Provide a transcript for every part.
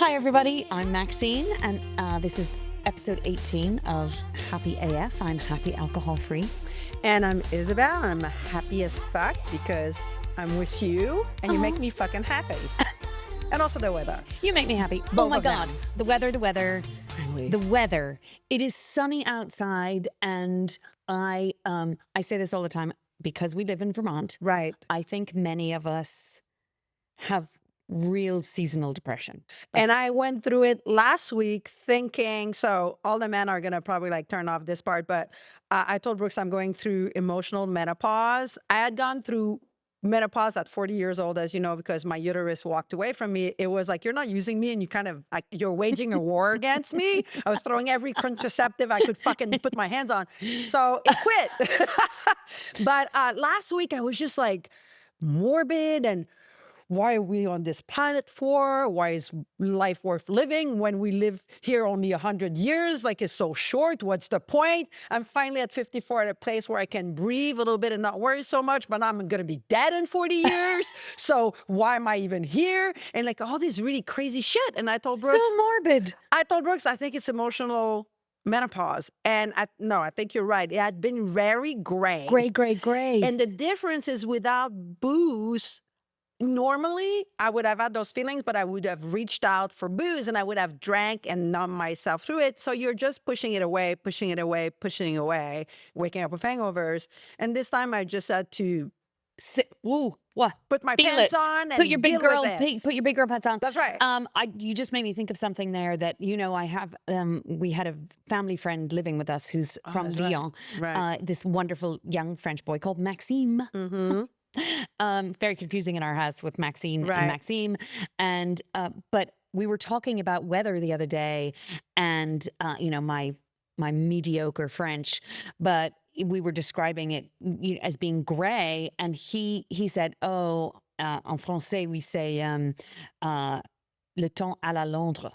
Hi, everybody. I'm Maxine, and this is episode 18 of Happy AF. I'm happy alcohol-free. And I'm Isabelle, and I'm happy as fuck because I'm with you, and you make me fucking happy. And also the weather. You make me happy. Both oh my of God. them. The weather. Really? The weather. It is sunny outside, and I say this all the time because we live in Vermont. Right. I think many of us have real seasonal depression. And I went through it last week thinking, so all the men are going to probably like turn off this part, but I told Brooks I'm going through emotional menopause. I had gone through menopause at 40 years old, as you know, because my uterus walked away from me. It was like, you're not using me and you kind of like, you're waging a war against me. I was throwing every contraceptive I could fucking put my hands on. So it quit. But last week I was just like morbid and why are we on this planet for? Why is life worth living when we live here only 100 years? Like, it's so short. What's the point? I'm finally at 54 at a place where I can breathe a little bit and not worry so much, but I'm going to be dead in 40 years. So why am I even here? And like all this really crazy shit. And I told Brooks. So morbid. I told Brooks, I think it's emotional menopause. And I think you're right. It had been very gray. Gray. And the difference is without booze, normally I would have had those feelings, but I would have reached out for booze and I would have drank and numbed myself through it. So you're just pushing it away, waking up with hangovers. And this time I just had to What? put my Feel pants it. on and Put your big deal girl with it. put your big girl pants on. That's right. You just made me think of something there that, you know, I have we had a family friend living with us who's from that's right. Lyon. Right. This wonderful young French boy called Maxime. Mm-hmm. Very confusing in our house with Maxine Right. and Maxime. And but we were talking about weather the other day, and you know, my mediocre French, but we were describing it as being gray, and he said, "Oh, en français we say le temps à la Londres."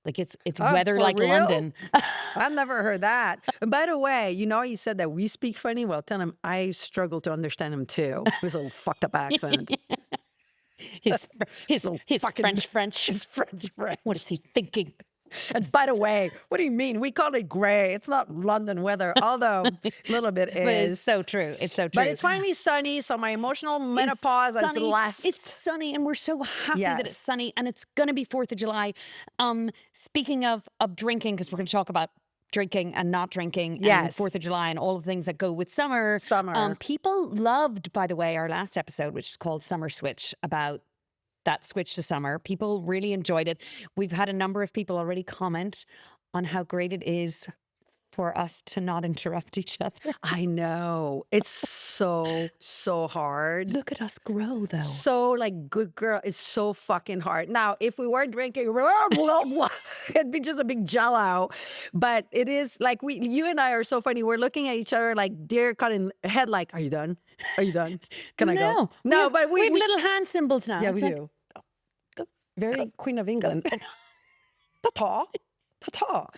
Like it's Oh, weather for like real? London. I've never heard that. And by the way, you know, he said that we speak funny. Well, tell him I struggle to understand him too. His little fucked up accent. his fucking- French. His French. What is he thinking? And by the way, what do you mean? We call it gray. It's not London weather, although a little bit is. But it's so true. It's so true. But it's finally sunny, so my emotional menopause has sunny. left. It's sunny, and we're so happy that it's Yes. sunny, and it's going to be 4th of July. Speaking of drinking, because we're going to talk about drinking and not drinking, and Yes. 4th of July, and all the things that go with summer. Summer. People loved, by the way, our last episode, which is called Summer Switch, about that switch to summer. People really enjoyed it. We've had a number of people already comment on how great it is for us to not interrupt each other. I know. It's so hard. Look at us grow, though. So like good girl, it's so fucking hard. Now, if we were drinking, blah, blah, blah, it'd be just a big jello. But it is like you and I are so funny. We're looking at each other like deer caught in head. Like, are you done? Are you done? Can I go? No, but we have we little hand symbols now. yeah, It's we like, do. Very Queen of England. Ta-ta. Ta-ta.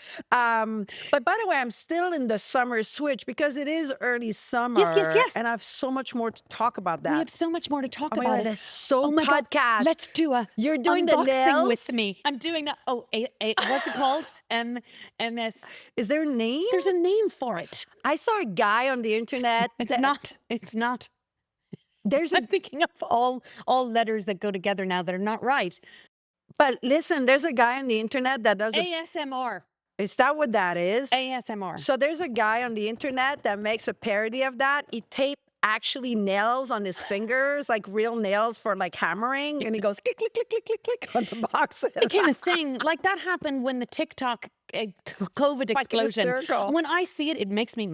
But by the way, I'm still in the summer switch because it is early summer. Yes. And I have so much more to talk about that. We have so much more to talk Oh my about. God, it. that's so Oh my God, podcast. let's do a You're doing the unboxing nails with me. I'm doing that. Oh, what's it called? MS. Is there a name? There's a name for it. I saw a guy on the internet. It's not. There's a I'm thinking of all letters that go together now that are not right. but listen, there's a guy on the internet that does ASMR. is that what that is? ASMR. So there's a guy on the internet that makes a parody of that. He taped actually nails on his fingers, like real nails for like hammering, and he goes click, click, click, click, click, click on the boxes. It became a thing. Like that happened when the TikTok COVID explosion. hysterical. When I see it, it makes me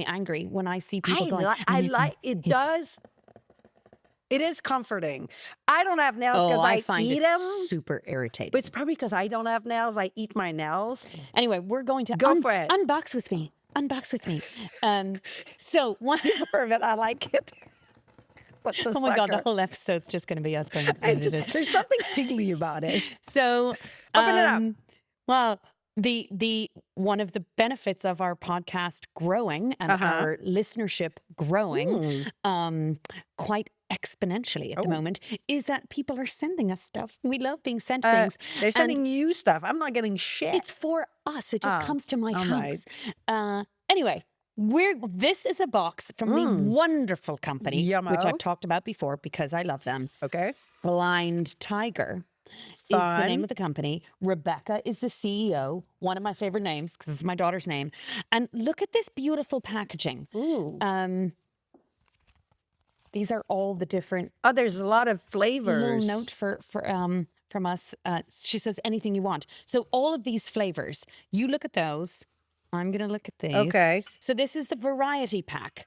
angry. When I see people going, I "need like some- it. Does it is comforting. I don't have nails Oh, because I I find eat it them. super irritating. But it's probably because I don't have nails. I eat my nails. Anyway, we're going to Go for it. unbox with me. Unbox with me. So one. Perfect. I like it. Such a Oh my God, the sucker. whole episode's just going to be us going. There's something tingly about it. So, Open it up. well, the one of the benefits of our podcast growing and our listenership growing, quite exponentially at the Oh, moment is that people are sending us stuff. We love being sent uh, things, they're and sending you stuff. I'm not getting shit. it's for us. It just Oh, comes to my all right. house. Anyway, this is a box from the Mm, wonderful company, which I've yummo. talked about before because I love them. Okay. Blind Tiger is the name Fun. of the company. Rebecca is the CEO, one of my favorite names because it's my daughter's name. And look at this beautiful packaging. Ooh. Um, these are all the different. Oh, there's a lot of It's a little note flavors. for from us. She says anything you want. So all of these flavors, you look at those. I'm gonna look at these. Okay. So this is the variety pack.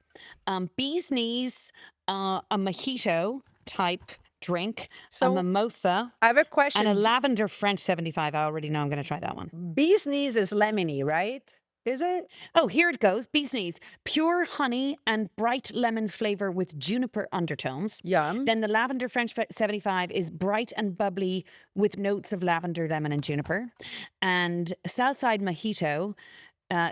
Bee's knees, a mojito type drink, a So mimosa, I have a and a question. lavender French 75. I already know I'm gonna try that one. Bee's knees is lemony, right? Is it? Oh, here it goes. Bee's knees, pure honey and bright lemon flavor with juniper undertones. Yum. Then the lavender French 75 is bright and bubbly with notes of lavender, lemon, and juniper. And Southside Mojito,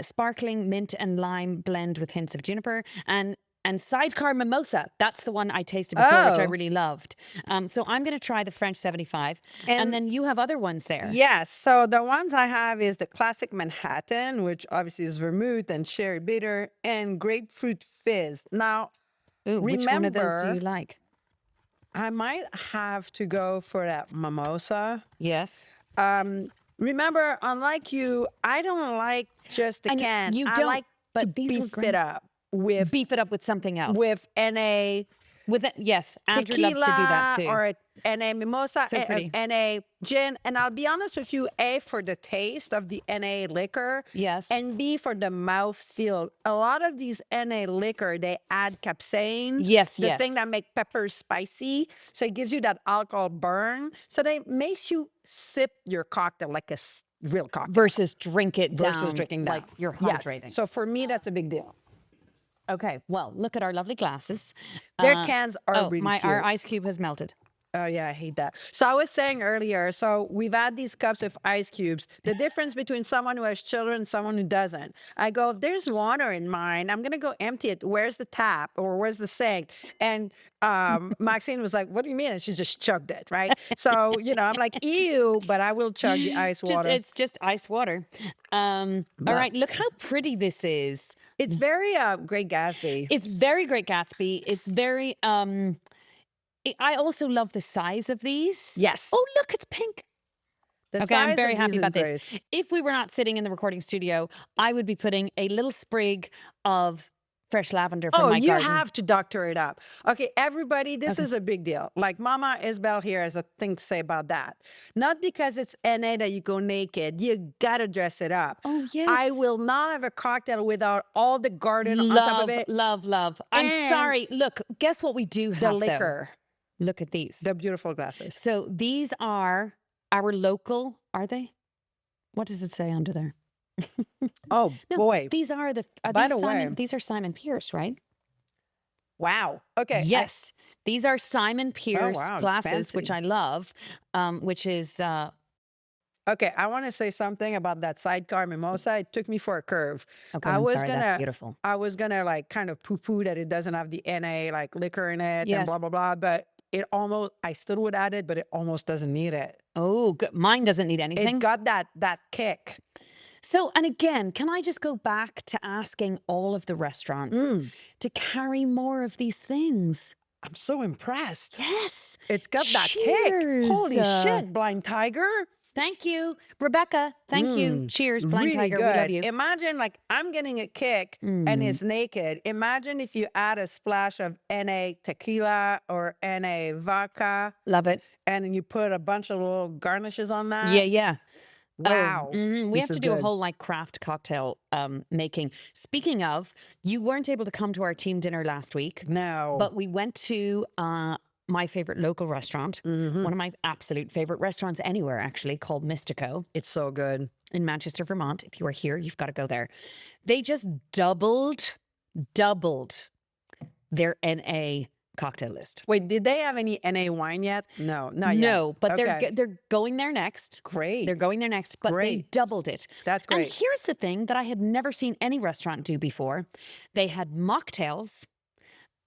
sparkling mint and lime blend with hints of juniper. And Sidecar Mimosa, that's the one I tasted before, which I Oh, really loved. So I'm going to try the French 75. And and then you have other ones there. yes. So the ones I have is the classic Manhattan, which obviously is vermouth and cherry bitter and grapefruit fizz. Now, Ooh, which one of those do you remember, like? I might have to go for that mimosa. Yes. Remember, unlike you, I don't like just the And can. you I don't, like to but these were beef it great. up with Beef it up with something else. NA With it, yes, Andrew loves to do that tequila too. or NA mimosa So pretty. NA gin. And I'll be honest with you, A, for the taste of the NA liquor, Yes. and B, for the mouth feel. A lot of these NA liquor, they add capsaicin, Yes, the thing yes. that make peppers spicy. So it gives you that alcohol burn. So they makes you sip your cocktail like a real cocktail Versus drink it versus down drinking like down. you're Yes. hydrating. So for me, that's a big deal. Okay, well, look at our lovely glasses. Their cans are really Our cute. ice cube has melted. Oh yeah, I hate that. So I was saying earlier, so we've had these cups with ice cubes. The difference between someone who has children and someone who doesn't. I go, there's water in mine. I'm gonna go empty it. Where's the tap or where's the sink? And Maxine was like, "What do you mean?" And she just chugged it, right? So I'm like, "Ew," but I will chug the ice water. It's just ice water. All But right, look how pretty this is. it's very Great Gatsby. It's very Great Gatsby. It's very I also love the size of these. Yes, Oh, look, it's pink. the Okay, I'm size very of happy these is about this. great. If we were not sitting in the recording studio, I would be putting a little sprig of fresh lavender from Oh, my you garden. have to doctor it up. Okay, everybody, this Okay. is a big deal. Like Mama Isabelle here has a thing to say about that. Not because it's NA that you go naked. You gotta dress it up. Oh, yes. I will not have a cocktail without all the garden on top of Love, it love, love. I'm and sorry. Look, guess what we do have the though? liquor, Look at these. the beautiful glasses. So these are our local, are they? What does it say under there? Oh No, boy. these are By the way, these are Simon Pierce, right? wow. Okay. Yes. These are Simon Pierce wow, glasses, which fancy. I love, which is Okay, I want to say something about that sidecar mimosa. It took me for a curve. okay, I I'm was sorry, that's gonna beautiful. I was gonna like kind of poo-poo that it doesn't have the NA like liquor in it and Yes. blah blah blah, but I still would add it, but it almost doesn't need it. Oh, good. Mine doesn't need It anything. got that kick. So, and again, can I just go back to asking all of the restaurants Mm, to carry more of these things? I'm so impressed. Yes. It's got that kick. Holy Cheers. shit, Blind Tiger. Thank you, Rebecca. Thank you. Mm, Cheers, Blind really Tiger. We love good. you. Imagine like I'm getting a kick and Mm, it's naked. Imagine if you add a splash of NA tequila or NA vodka love it. and then you put a bunch of little garnishes on Yeah, that. yeah. Wow. We This have to is do a good. whole like craft cocktail making. Speaking of, you weren't able to come to our team dinner last week, No. but we went to my favorite local restaurant, Mhm. one of my absolute favorite restaurants anywhere, actually, called Mystico It's so good. in Manchester, Vermont. If you are here, you've got to go there. They just doubled their NA cocktail list. Wait, did they have any NA wine yet? No, not yet. No, but Okay. they're going there next. Great. They're going there next, but they Great. doubled it. That's And great. here's the thing that I had never seen any restaurant do before. They had mocktails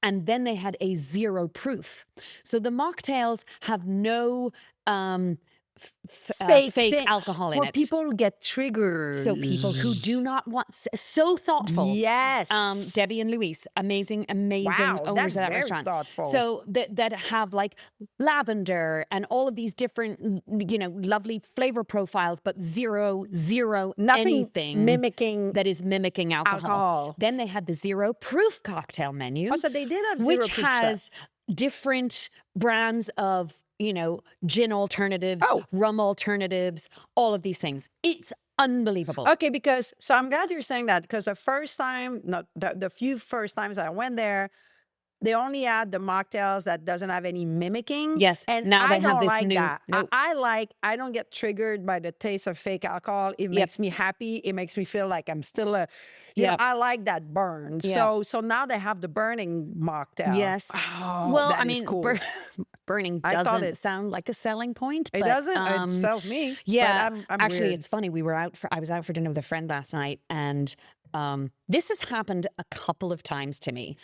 and then they had a 0 proof. So the mocktails have no Fake fake thing alcohol in for it. people who get So people who triggers. do not want, so thoughtful. Yes. Debbie and Luis, amazing, amazing Wow, owners that's of that very restaurant. thoughtful. So that have like lavender and all of these different, lovely flavor profiles, but zero Nothing anything mimicking that is mimicking alcohol. alcohol. Then they had the 0 proof cocktail menu, Oh, so they did have which 0 proof stuff. has different brands of, gin alternatives, Oh, rum alternatives, all of these things. It's unbelievable. okay, because so I'm glad you're saying that because the first time, not the few first times that I went there, they only add the mocktails that doesn't have any mimicking. Yes, And now I they have don't this like new, that. nope, I don't get triggered by the taste of fake alcohol. It yep, makes me happy. It makes me feel like I'm still yep, I like that burn. yep, So now they have the burning mocktail. yes. Oh, Well, I that is mean, cool. burning I thought doesn't it sound like a selling point, it but doesn't. It sells me, but yeah. I'm Actually, weird. it's funny. I was out for dinner with a friend last night, and this has happened a couple of times to me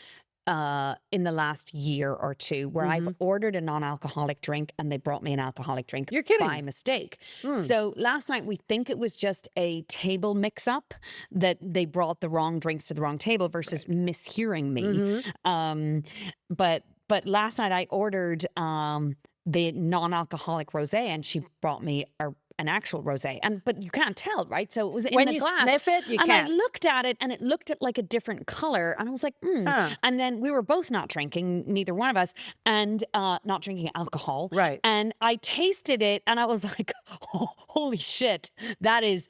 in the last year or two, where I've Hmm. ordered a non-alcoholic drink and they brought me an alcoholic drink You're by kidding. mistake. Mm, So last night we think it was just a table mix-up, that they brought the wrong drinks to the wrong table versus right. mishearing me. Hmm. Um, but last night I ordered the non-alcoholic rosé, and she brought me an actual rosé, but you can't tell, right? So it was in When the you glass, sniff it, you and I can't. looked at it, and it looked at like a different color, and I was like, Huh. and then we were both not drinking, neither one of us, and not drinking alcohol. Right. And I tasted it, and I was like, oh, holy shit, that is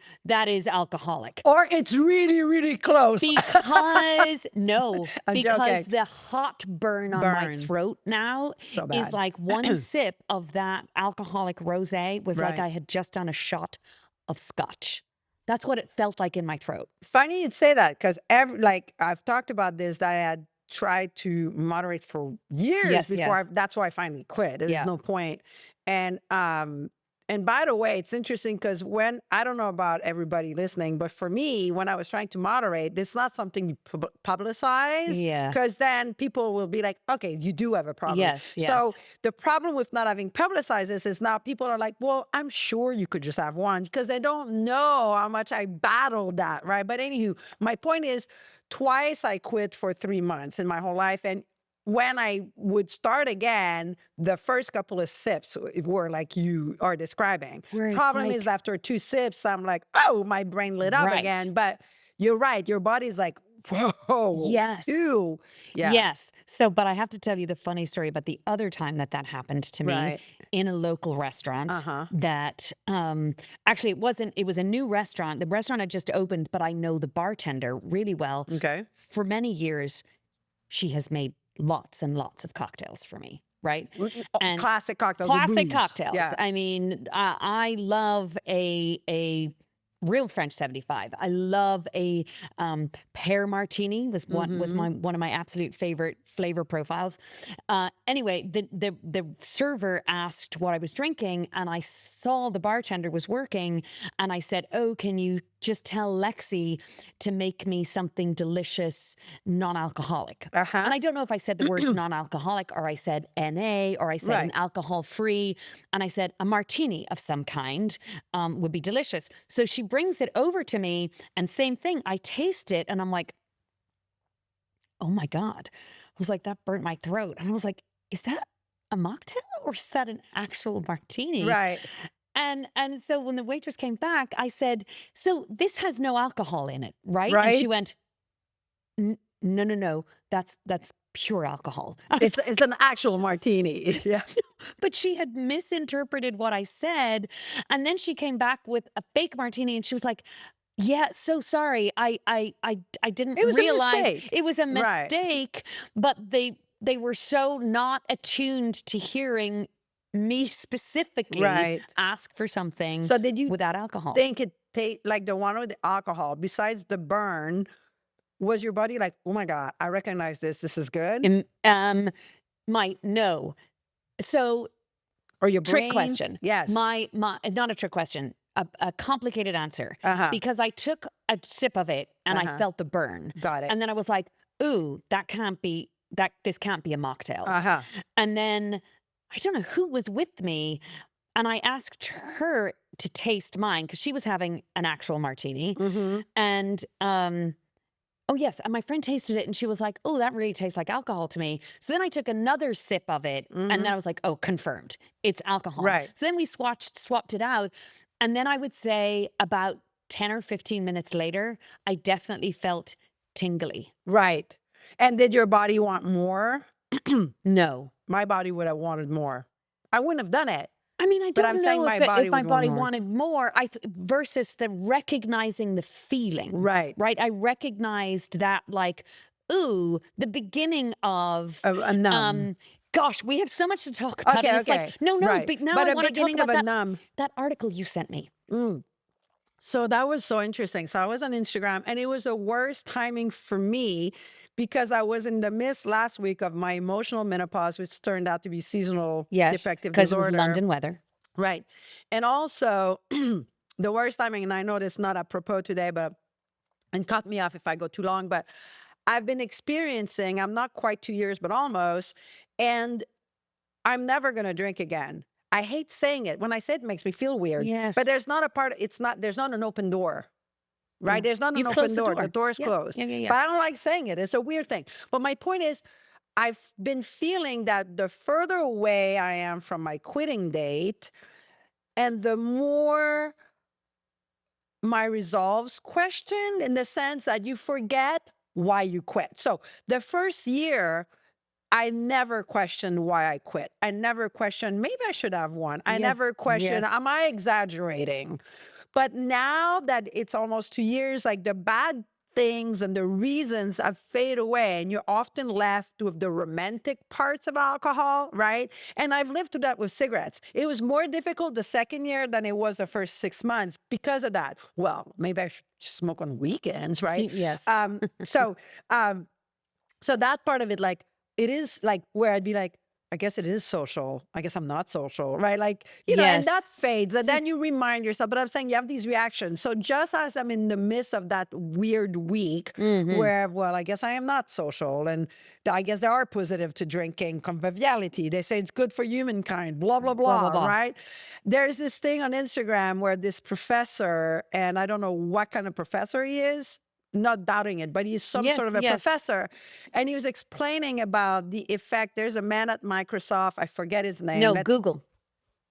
alcoholic. Or it's really, really close. Because no, I'm because joking. the hot burn on my Burn. throat now So is bad. like one sip of that alcoholic rosé was like Right. I had just done a shot of scotch. That's what it felt like in my throat. Funny you'd say that because like I've talked about this that I had tried to moderate for years Yes, before yes. that's why I finally quit. There's Yeah. no point. And by the way, it's interesting because when I don't know about everybody listening, but for me, when I was trying to moderate, this is not something you publicize Yeah. because then people will be like, okay, you do have a problem. Yes, So yes. the problem with not having publicized this is now people are like, well, I'm sure you could just have one because they don't know how much I battled that, right? But anywho, my point is twice I quit for 3 months in my whole life. And when I would start again, the first couple of sips were like you are describing. Where it's Problem is like, after 2 sips, I'm like, oh, my brain lit up right. again. But you're right. Your body's like, whoa, Yes. ew. Yeah. Yes. So, but I have to tell you the funny story about the other time that happened to me Right. in a local restaurant. Uh-huh. That actually it was a new restaurant. The restaurant had just opened, but I know the bartender really well. Okay. For many years, she has made lots and lots of cocktails for me, right? And Classic cocktails. with classic booze. cocktails. Yeah. I mean, I love a real French 75. I love a pear martini was Mhm. one of my absolute favorite flavor profiles. Anyway, the server asked what I was drinking, and I saw the bartender was working, and I said, "Oh, can you just tell Lexi to make me something delicious, non-alcoholic?" Uh-huh. And I don't know if I said the words non-alcoholic or I said NA or I said an Right. alcohol-free, and I said a martini of some kind would be delicious. So she brings it over to me, and same thing. I taste it, and I'm like, oh my God. I was like, that burnt my throat. And I was like, is that a mocktail or is that an actual martini? Right. And so when the waitress came back, I said, so this has no alcohol in it, right? And she Right. went, no, that's pure alcohol. I was It's an actual martini. Yeah. But she had misinterpreted what I said. And then she came back with a fake martini, and she was like, yeah, so sorry. I didn't It was a realize mistake. it was a Right. mistake, but they were so not attuned to hearing me specifically Right. ask for something So did you without alcohol. think it like the one with the alcohol, besides the burn, was your body like, oh my God, I recognize this. This is good? No. So Or your trick brain? question. Yes. My not a trick question. A complicated answer, Uh-huh. because I took a sip of it and I Uh-huh. felt the burn. Got it. And then I was like, ooh, that can't be that this can't be a mocktail. Uh-huh. And then I don't know who was with me, and I asked her to taste mine because she was having an actual martini. Mhm. And oh yes, and my friend tasted it and she was like, "Oh, that really tastes like alcohol to me." So then I took another sip of it and then Mhm. I was like, "Oh, confirmed. It's alcohol." Right. So then we swapped it out, and then I would say about 10 or 15 minutes later, I definitely felt tingly. Right. And did your body want more? No. My body would have wanted more. I wouldn't have done it, I mean, I but I'm don't saying know my if body my would want body more. wanted more. Versus the recognizing the feeling, Right. right? I recognized that, like, ooh, the beginning of, A numb. um, gosh, we have so much to talk about, and Okay, it's like, okay. no, no, Right. but now But I a want to talk beginning of about a numb. that article you sent me. Mm. So that was so interesting. So I was on Instagram and it was the worst timing for me because I was in the midst last week of my emotional menopause, which turned out to be seasonal Yes, affective because it was disorder. London weather. Right. And also the worst timing, and I know this is not apropos today, but and cut me off if I go too long, but I've been experiencing, I'm not quite 2 years, but almost, and I'm never going to drink again. I hate saying it. When I say it, it makes me feel weird, but Yes. there's not a part, it's not, there's not an open door. Right? Yeah. There's not an You've open closed the door. The door. door's Yep. closed. Yeah, yeah, yeah. But I don't like saying it. It's a weird thing. But my point is, I've been feeling that the further away I am from my quitting date, and the more my resolves questioned in the sense that you forget why you quit. So the first year, I never questioned why I quit. I never questioned, maybe I should have one. I Yes. never questioned, Yes. am I exaggerating? But now that it's almost 2 years, like the bad things and the reasons have fade away, and you're often left with the romantic parts of alcohol, right? And I've lived through that with cigarettes. It was more difficult the second year than it was the first 6 months because of that. Well, maybe I should smoke on weekends, right? Yes. Um, so um, so that part of it, like, it is like where I'd be like, I guess it is social. I guess I'm not social, right? Like, and Yes. that fades. And See, then you remind yourself, but I'm saying you have these reactions. So just as I'm in the midst of that weird week mhm. where, well, I guess I am not social. And I guess there are positive to drinking, conviviality. They say it's good for humankind, blah, blah, Blah, blah, blah, blah. right? There's this thing on Instagram where this professor, and I don't know what kind of professor he is, not doubting it, but he's some Yes, sort of a yes. professor. And he was explaining about the effect. There's a man at Microsoft, I forget his name. No, Google.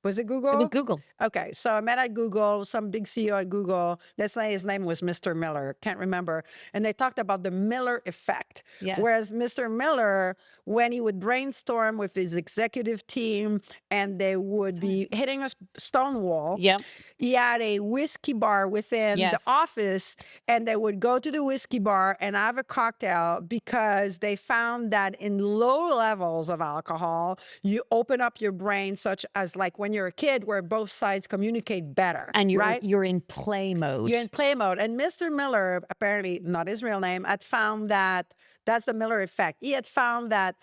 Was it It was Google? Google. Okay, so I met at Google, some big CEO at Google. Let's say his name was Mr. Miller, can't remember. And they talked about the Miller effect. Yes. Whereas Mr. Miller, when he would brainstorm with his executive team and they would be hitting a stone wall, Yep. he had a whiskey bar within the Yes. office, and they would go to the whiskey bar and have a cocktail because they found that in low levels of alcohol, you open up your brain, such as like when you're a kid, where both sides communicate better, And right? you're in play mode. You're in play mode. And Mr. Miller, apparently not his real name, had found that that's the Miller effect. He had found that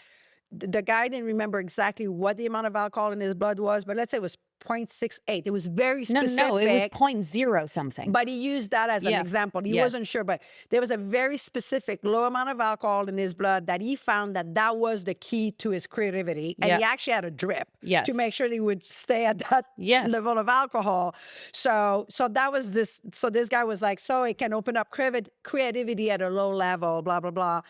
the guy didn't remember exactly what the amount of alcohol in his blood was, but let's say it was 0.68. It was very No, no, it was specific. point zero something. But he used that as an Yeah. example. He Yes. wasn't sure, but there was a very specific low amount of alcohol in his blood that he found that that was the key to his creativity. And Yeah. he actually had a drip Yes. to make sure that he would stay at that Yes. level of alcohol. So that was this. So this guy was like, so it can open up creativity at a low level, blah, blah, blah.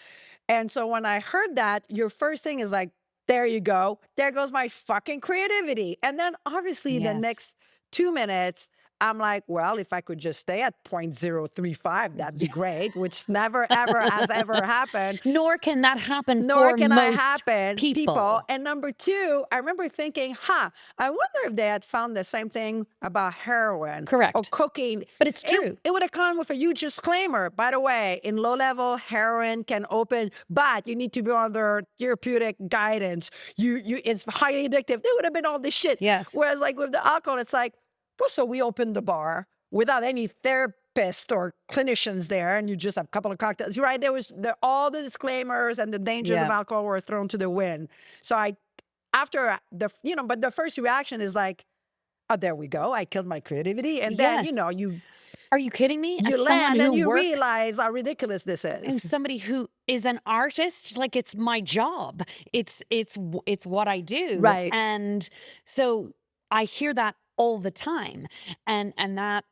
And so when I heard that, your first thing is like, there you go. There goes my fucking creativity. And then obviously the Yes. next 2 minutes, I'm like, well, if I could just stay at 0.035, that'd be great, which never, ever has ever happened. Nor can that happen Nor for can I most happen, people. And number two, I remember thinking, I wonder if they had found the same thing about heroin Correct. or cocaine. But it's true. It would have come with a huge disclaimer. By the way, in low level, heroin can open, but you need to be under therapeutic guidance. It's highly addictive. There would have been all this shit. Yes. Whereas like with the alcohol, it's like, well, so we opened the bar without any therapist or clinicians there, and you just have a couple of cocktails, right? There was all the disclaimers and the dangers of Yeah. alcohol were thrown to the wind. So after but the first reaction is like, oh, there we go. I killed my creativity. And then, Yes. you Are you kidding me? As You someone land who and you works realize how ridiculous this and is. somebody who is an artist, like, it's my job. It's what I do, Right, and so I hear that all the time, and that,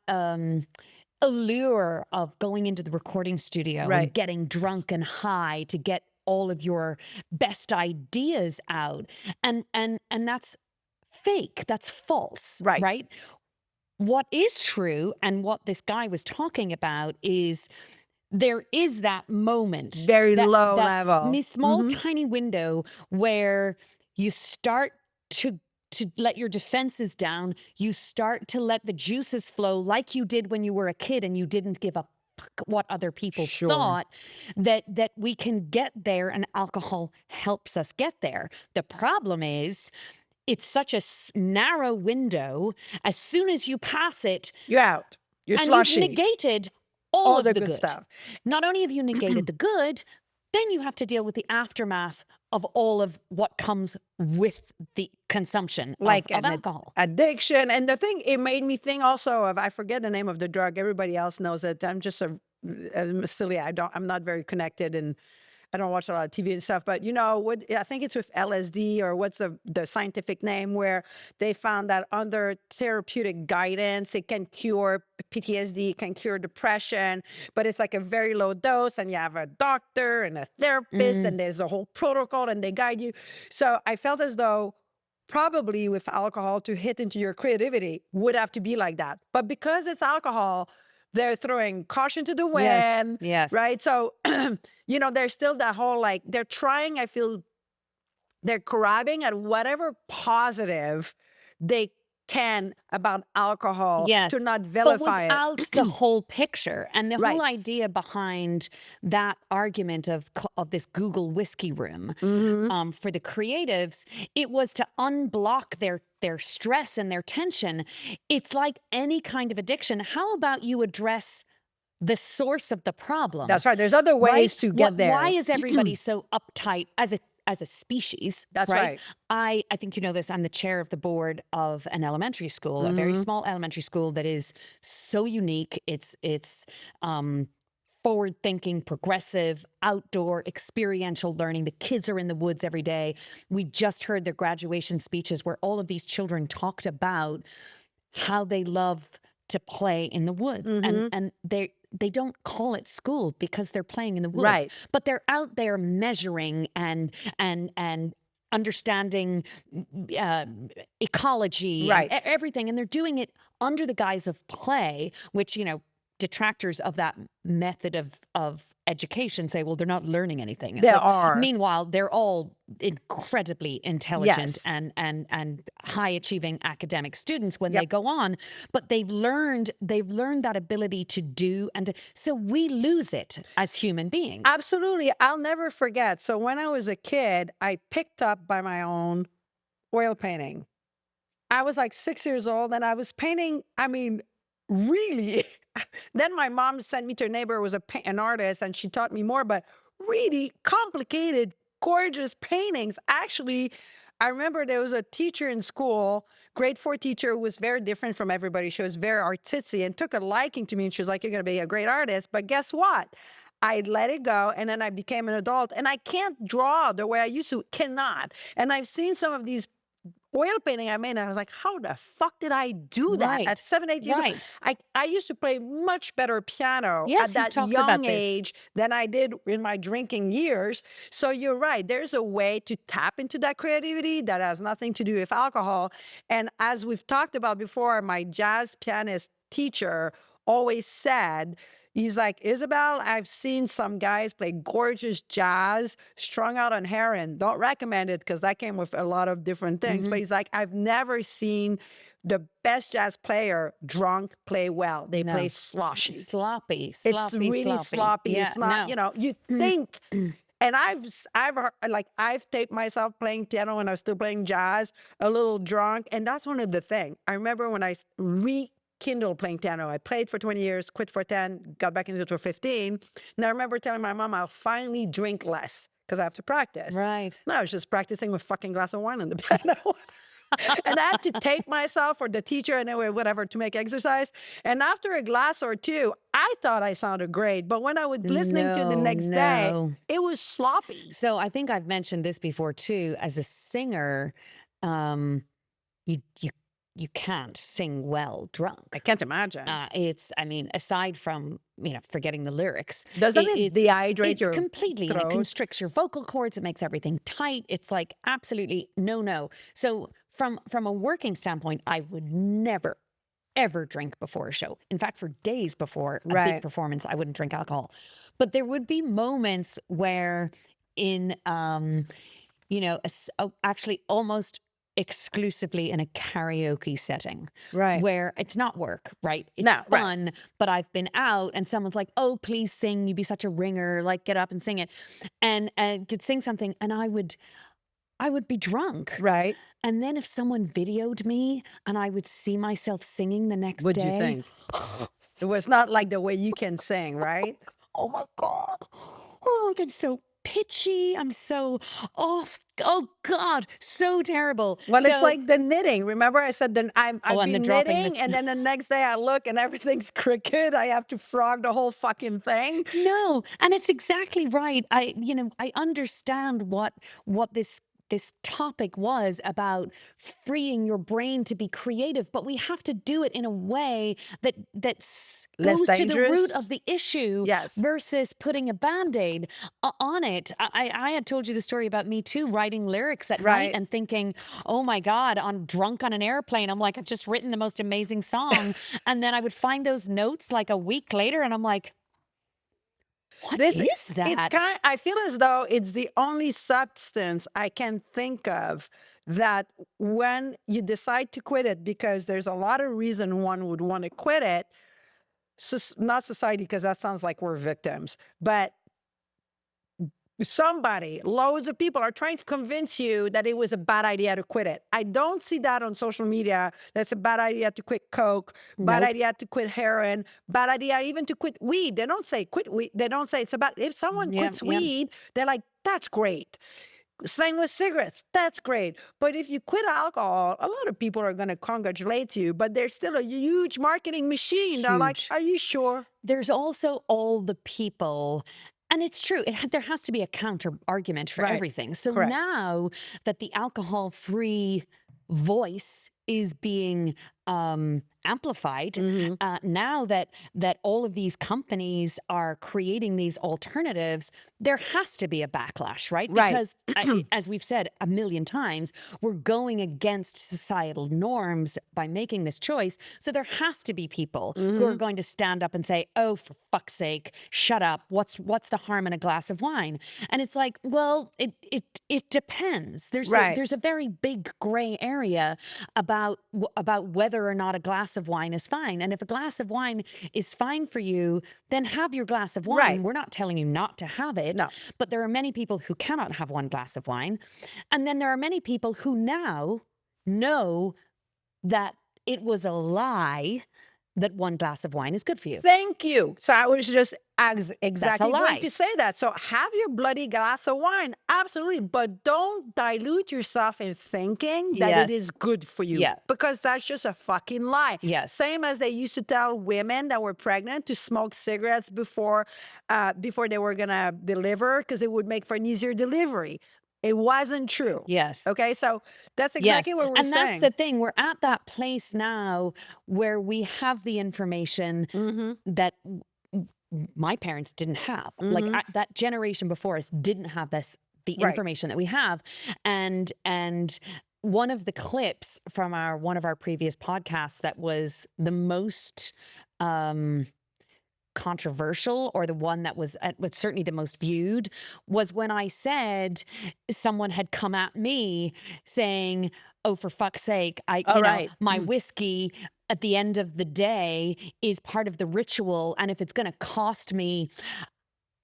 allure of going into the recording studio and right, getting drunk and high to get all of your best ideas out, and that's fake, that's false, right. right? What is true and what this guy was talking about is there is that moment, Very that low that level. small Mhm. tiny window where you start to let your defenses down, you start to let the juices flow like you did when you were a kid and you didn't give a fuck what other people Sure. thought, that we can get there and alcohol helps us get there. The problem is it's such a narrow window. As soon as you pass it, You're out. You're and you've slushy. negated all All of the the good good. stuff. Not only have you negated the good, then you have to deal with the aftermath of all of what comes with the consumption Like of an alcohol. addiction. And the thing, it made me think also of, I forget the name of the drug. Everybody else knows it. I'm just a silly. I'm not very connected, and I don't watch a lot of TV and stuff, but you know what? I think it's with LSD, or what's the scientific name, where they found that under therapeutic guidance, it can cure PTSD, it can cure depression, but it's like a very low dose, and you have a doctor and a therapist, Mm, and there's a whole protocol, and they guide you. So I felt as though probably with alcohol to hit into your creativity would have to be like that. But because it's alcohol, they're throwing caution to the yes, wind, yes. right? So, there's still that whole like, they're trying, I feel they're grabbing at whatever positive they can about alcohol to Yes, not but vilify it. without the whole picture, and the whole Right. idea behind that argument of this Google whiskey room, Hmm. for the creatives, it was to unblock their stress and their tension. It's like any kind of addiction. How about you address the source of the problem, That's right. There's other right? ways to What get why there. is everybody so uptight as a species, That's right? right. I think you know this. I'm the chair of the board of an elementary school, a very Hmm. small elementary school that is so unique. It's um forward thinking, progressive, outdoor, experiential learning. The kids are in the woods every day. We just heard their graduation speeches where all of these children talked about how they love to play in the woods, Hmm. and they don't call it school because they're playing in the woods, Right. but they're out there measuring and understanding uh, ecology and Right. everything, and they're doing it under the guise of play, which detractors of that method of education say, well, they're not learning anything. It's There like, are. meanwhile, they're all incredibly intelligent Yes. and high achieving academic students when they Yep. go on, but they've learned that ability to do, so we lose it as human beings. Absolutely. I'll never forget. So when I was a kid, I picked up by my own oil painting. I was like 6 years old and I was painting, I mean, really. Then my mom sent me to a neighbor who was an artist, and she taught me more, but really complicated, gorgeous paintings. Actually, I remember there was a teacher in school, grade 4 teacher, who was very different from everybody. She was very artsy and took a liking to me. And she was like, "You're going to be a great artist." But guess what? I let it go, and then I became an adult, and I can't draw the way I used to, cannot. And I've seen some of these oil painting I made, and I was like, how the fuck did I do that at Right. 7, 8 years old? Right. I used to play much better piano at Yes, you've that talked young about this. age than I did in my drinking years. So you're right. There's a way to tap into that creativity that has nothing to do with alcohol. And as we've talked about before, my jazz pianist teacher always said, he's like, Isabel, I've seen some guys play gorgeous jazz strung out on heroin. Don't recommend it because that came with a lot of different things. But Hmm. he's like, I've never seen the best jazz player drunk play well. They play No. sloshy. Sloppy, It's sloppy, really sloppy. sloppy. Yeah, It's not, no. you think. And I've taped myself playing piano when I was still playing jazz, a little drunk, and that's one of the things. I remember when I rekindled playing piano. I played for 20 years, quit for 10, got back into it for 15. And I remember telling my mom I'll finally drink less because I have to practice. Right. No, I was just practicing with fucking glass of wine on the piano. And I had to tape myself or the teacher anyway, whatever, to make exercise. And after a glass or two, I thought I sounded great. But when I was listening to the No, next day, no. it was sloppy. So I think I've mentioned this before too. As a singer, um, you you you can't sing well I drunk. can't imagine. I mean, aside from, forgetting the lyrics, Doesn't it dehydrate it's your completely, and it throat? constricts your vocal cords. It makes everything tight. It's like absolutely no, no. So from a working standpoint, I would never, ever drink before a show. In fact, for days before a big Right, performance, I wouldn't drink alcohol. But there would be moments where in actually almost exclusively in a karaoke setting right. where it's not work, right? It's No, right. fun, but I've been out and someone's like, "Oh, please sing. You'd be such a ringer. Like, get up and sing it," and could sing something, and I would be drunk. Right. And then if someone videoed me and I would see myself singing the next What'd you day, think? It was not like the way you can sing, right? oh my God. Oh, like I'm so pitchy. I'm so, oh, oh God, so terrible. Well, it's So, like the knitting. Remember, I said then oh, I've and the been dropping knitting, this. and then the next day I look and everything's crooked. I have to frog the whole fucking thing. No, and it's exactly right. I understand what this topic was about freeing your brain to be creative, but we have to do it in a way that Less goes to the root dangerous. of the issue Yes. versus putting a band-aid on it. I had told you the story about me too, writing lyrics at night Right. and thinking, oh my God, I'm drunk on an airplane. I'm like, I've just written the most amazing song. And then I would find those notes like a week later and I'm like, what This is it's that? I feel as though it's the only substance I can think of that when you decide to quit it, because there's a lot of reason one would want to quit it. Not society, because that sounds like we're victims, but somebody, loads of people are trying to convince you that it was a bad idea to quit it. I don't see that on social media. That's a bad idea to quit coke, bad Nope. idea to quit heroin, bad idea even to quit weed. They don't say quit weed. They don't say it's about, if someone Yep, quits yep. weed, they're like, that's great. Same with cigarettes. That's great. But if you quit alcohol, a lot of people are going to congratulate you, but there's still a huge marketing machine. They're like, Huge. are you sure? There's also all the people, and it's true, there has to be a counter argument for Right. everything. So Correct. now that the alcohol-free voice is being amplified, Hmm. now that all of these companies are creating these alternatives, there has to be a backlash, right? Right. Because as we've said a million times, we're going against societal norms by making this choice. So there has to be people who are Hmm. going to stand up and say, "Oh, for fuck's sake, shut up. What's the harm in a glass of wine?" And it's like, well, it depends. Right. There's a very big gray area about whether or not a glass of wine is fine. And if a glass of wine is fine for you, then have your glass of Right. wine. We're not telling you not to have it, No. but there are many people who cannot have one glass of wine. And then there are many people who now know that it was a lie that one glass of wine is good for you. Thank you. So I was just That's a exactly going lie. to say that. So have your bloody glass of wine, absolutely, but don't dilute yourself in thinking that it Yes. is good for you, Yeah. because that's just a fucking lie. Yes. Same as they used to tell women that were pregnant to smoke cigarettes before they were gonna deliver, because it would make for an easier delivery. It wasn't true. Yes. Okay, so that's Yes. exactly what we're And that's saying. the thing. We're at that place now where we have the information Mm-hmm. that my parents didn't have. Like Mm-hmm. that generation before us didn't have the Right. information that we have. And one of the clips from one of our previous podcasts that was the most controversial, or the one that was certainly the most viewed, was when I said someone had come at me saying, "Oh, for fuck's sake, All right. my whiskey at the end of the day is part of the ritual, and if it's going to cost me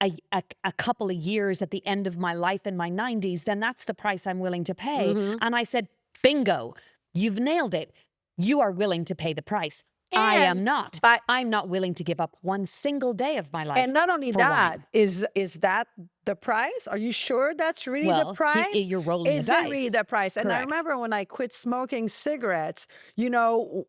a couple of years at the end of my life in my 90s, then that's the price I'm willing to pay." Mm-hmm. And I said, bingo, you've nailed it. You are willing to pay the price. I And am not. but I'm not willing to give up one single day of my life and not only for that, wine. is that the price? Are you sure that's really the Well, price? you're rolling the Is it really dice. the price? And I Correct. remember when I quit smoking cigarettes, you know,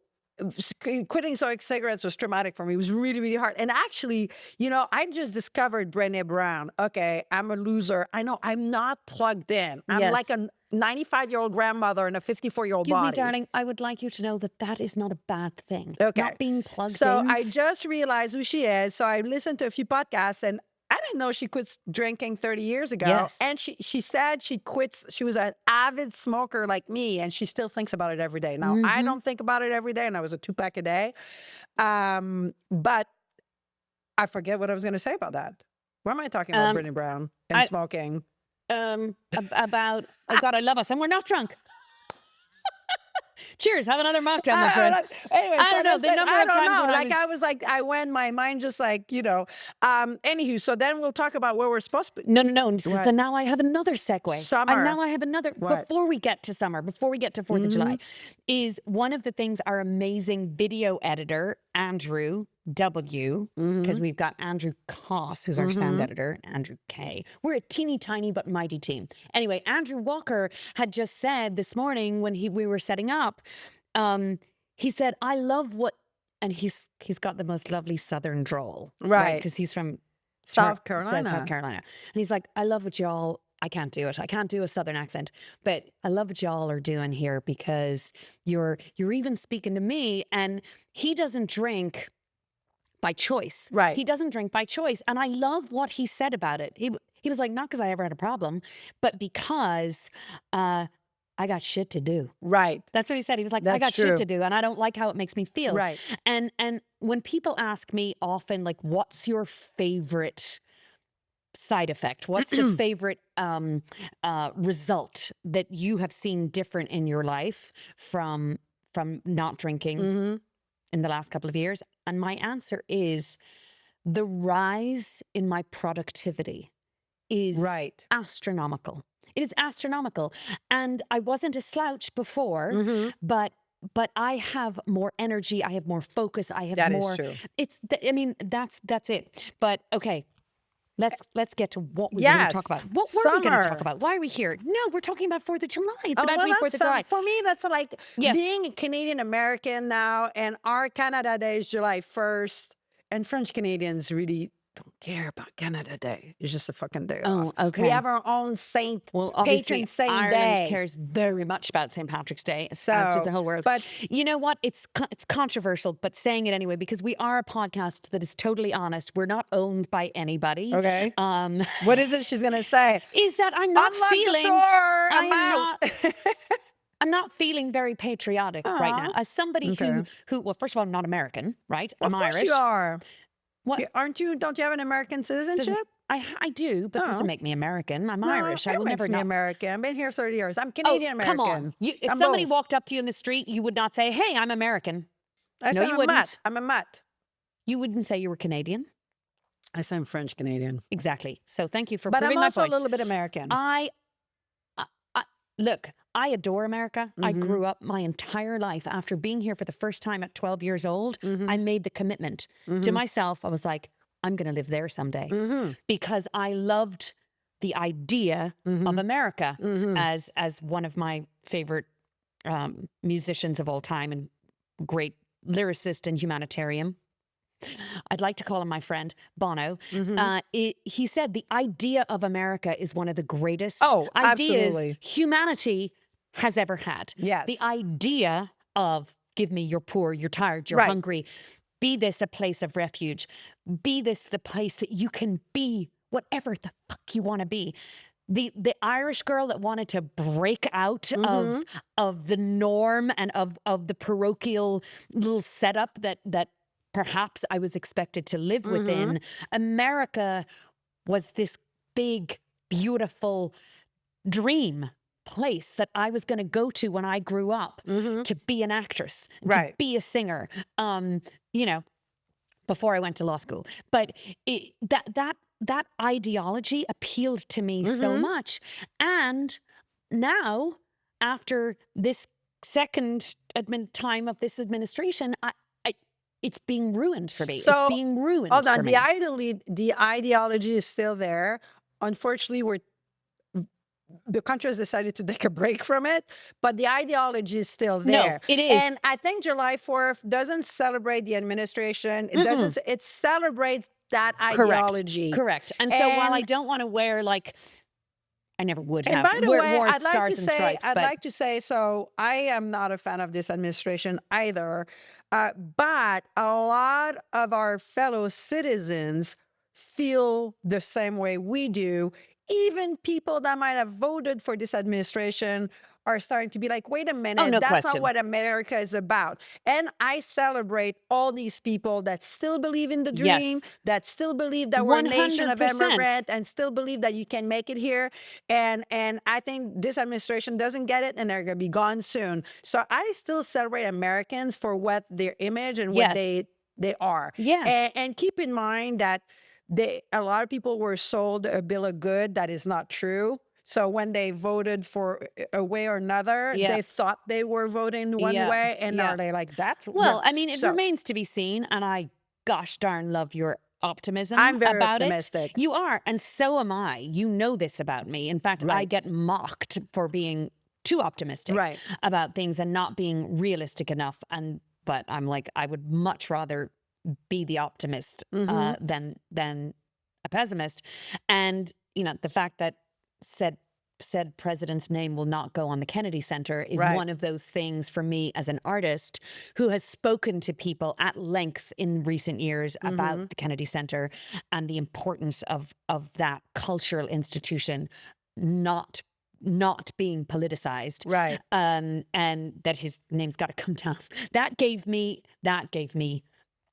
quitting smoking cigarettes was traumatic for me. It was really, really hard. And actually, I just discovered Brené Brown. Okay, I'm a loser. I know I'm not plugged in. I'm like Yes. a 95-year-old grandmother in a 54-year-old Excuse me, body. darling. I would like you to know that that is not a bad thing. Okay. Not being plugged So in. I just realized who she is. So I listened to a few podcasts and I didn't know she quit drinking 30 years ago. Yes. And she said she quits. She was an avid smoker like me, and she still thinks about it every day. Now, I Mm-hmm. don't think about it every day, and I was a 2-pack a day. But I forget what I was going to say about that. What am I talking about, Um, Brittany Brown and I smoking? about oh God, I love us, and we're not drunk. Cheers. Have another mocktail, my I friend. don't know. Anyway, I so don't know the number I of don't times know. when I Like was. I was like, I went, my mind just like, anywho, so then we'll talk about where we're supposed to be. No, no, no. So What? now I have another segue. And Summer. now I have another, What? before we get to summer, before we get to 4th of July, is one of the things our amazing video editor, Andrew W., because we've got Andrew Koss, who's our sound editor, and Andrew K. We're a teeny tiny but mighty team. Anyway, Andrew Walker had just said this morning when we were setting up, he said, I love what, and he's got the most lovely Southern drawl, Right. Because he's from South South Carolina. Carolina. And he's like, I love what y'all, I can't do it. I can't do a Southern accent, but I love what y'all are doing here because you're even speaking to me. And he doesn't drink by choice. Right. He doesn't drink by choice. And I love what he said about it. He was like, not because I ever had a problem, but because I got shit to do. Right. That's what he said. He was like, I That's got shit true. to do and I don't like how it makes me feel. Right. And when people ask me often, like, what's your favorite side effect? What's the favorite result that you have seen different in your life from not drinking in the last couple of years? And my answer is the rise in my productivity is Right. astronomical. It is astronomical. And I wasn't a slouch before, but I have more energy, I have more focus, I have That more. is true. I mean, that's it. But okay, let's get to what we're going to talk Yes. about. What were we going to talk Summer. about? Why are we here? No, we're talking about 4th of July. It's Oh, about well, to be 4th of that's July. for me. That's like Yes. being a Canadian American now, and our Canada Day is July 1st, and French Canadians really don't care about Canada Day. It's just a fucking day off. Oh, okay. We have our own saint, Well, obviously, patron saint Ireland day. cares very much about St. Patrick's Day, as So, did the whole world. but You know what? It's controversial, but saying it anyway, because we are a podcast that is totally honest. We're not owned by anybody. okay, what is it she's gonna say? Is that I'm not Unlock feeling. the door. I'm I'm out. I'm not feeling very patriotic right now. Aw, As somebody okay. who, well, first of all, I'm not American, right? I'm Of course Irish. you are. What? Aren't you? Don't you have an American citizenship? I do, but doesn't Oh. make me American. I'm No, Irish. I it will makes never me not. American. I've been here 30 years. I'm Oh, Canadian American. come on. If I'm somebody both. walked up to you in the street, you would not say, hey, I'm American. I No, said you I'm a wouldn't. mutt. I'm a mutt. You wouldn't say you were Canadian. I said I'm French Canadian. Exactly. So thank you for But I'm proving my also a point. little bit American. Look, I adore America. I Mhm. grew up my entire life after being here for the first time at 12 years old. I made the commitment to myself. I was like, I'm going to live there someday because I loved the idea of America as one of my favorite musicians of all time and great lyricist and humanitarian. I'd like to call him my friend, Bono. He said the idea of America is one of the greatest ideas absolutely. humanity has ever had. Yes. The idea of give me, you're poor, you're tired, you're Right. hungry. Be this a place of refuge. Be this the place that you can be whatever the fuck you want to be. The Irish girl that wanted to break out of the norm and of the parochial little setup that perhaps I was expected to live within. America was this big, beautiful dream place that I was going to go to when I grew up to be an actress, Right. to be a singer, before I went to law school. But that ideology appealed to me so much. And now, after this second time of this administration, it's being ruined for me. It's So being ruined hold for on, me. the ideology is still there. Unfortunately, the country has decided to take a break from it, but the ideology is still No, there. it is. And I think July 4th doesn't celebrate the administration. It Mm-mm. doesn't, it celebrates that Correct. ideology. Correct. And so while I And don't want to wear like I never would and have by the way, wore stars and stripes, I'd but like to say, so I am not a fan of this administration either, but a lot of our fellow citizens feel the same way we do. Even people that might have voted for this administration are starting to be like, wait a oh, minute, no that's not question. what America is about. And I celebrate all these people that still believe in the dream, Yes. that still believe that we're a nation of 100%. immigrants, and still believe that you can make it here. And I think this administration doesn't get it, and they're going to be gone soon. So I still celebrate Americans for what their image and what Yes. they are. Yeah. And keep in mind that a lot of people were sold a bill of good that is not true. So when they voted for a way or another, Yeah. they thought they were voting one Yeah. way, and Yeah. are they like that's Well, I mean, it so remains to be seen, and I gosh darn love your optimism I'm very about it. optimistic. You are, and so am I. You know this about me. In fact, I Right. get mocked for being too optimistic Right. about things and not being realistic enough. But I'm like, I would much rather be the optimist Hmm. than a pessimist. And the fact that said said president's name will not go on the Kennedy Center is Right. one of those things for me as an artist who has spoken to people at length in recent years Hmm. about the Kennedy Center and the importance of that cultural institution not being politicized, Right. and that his name's got to come down. That gave me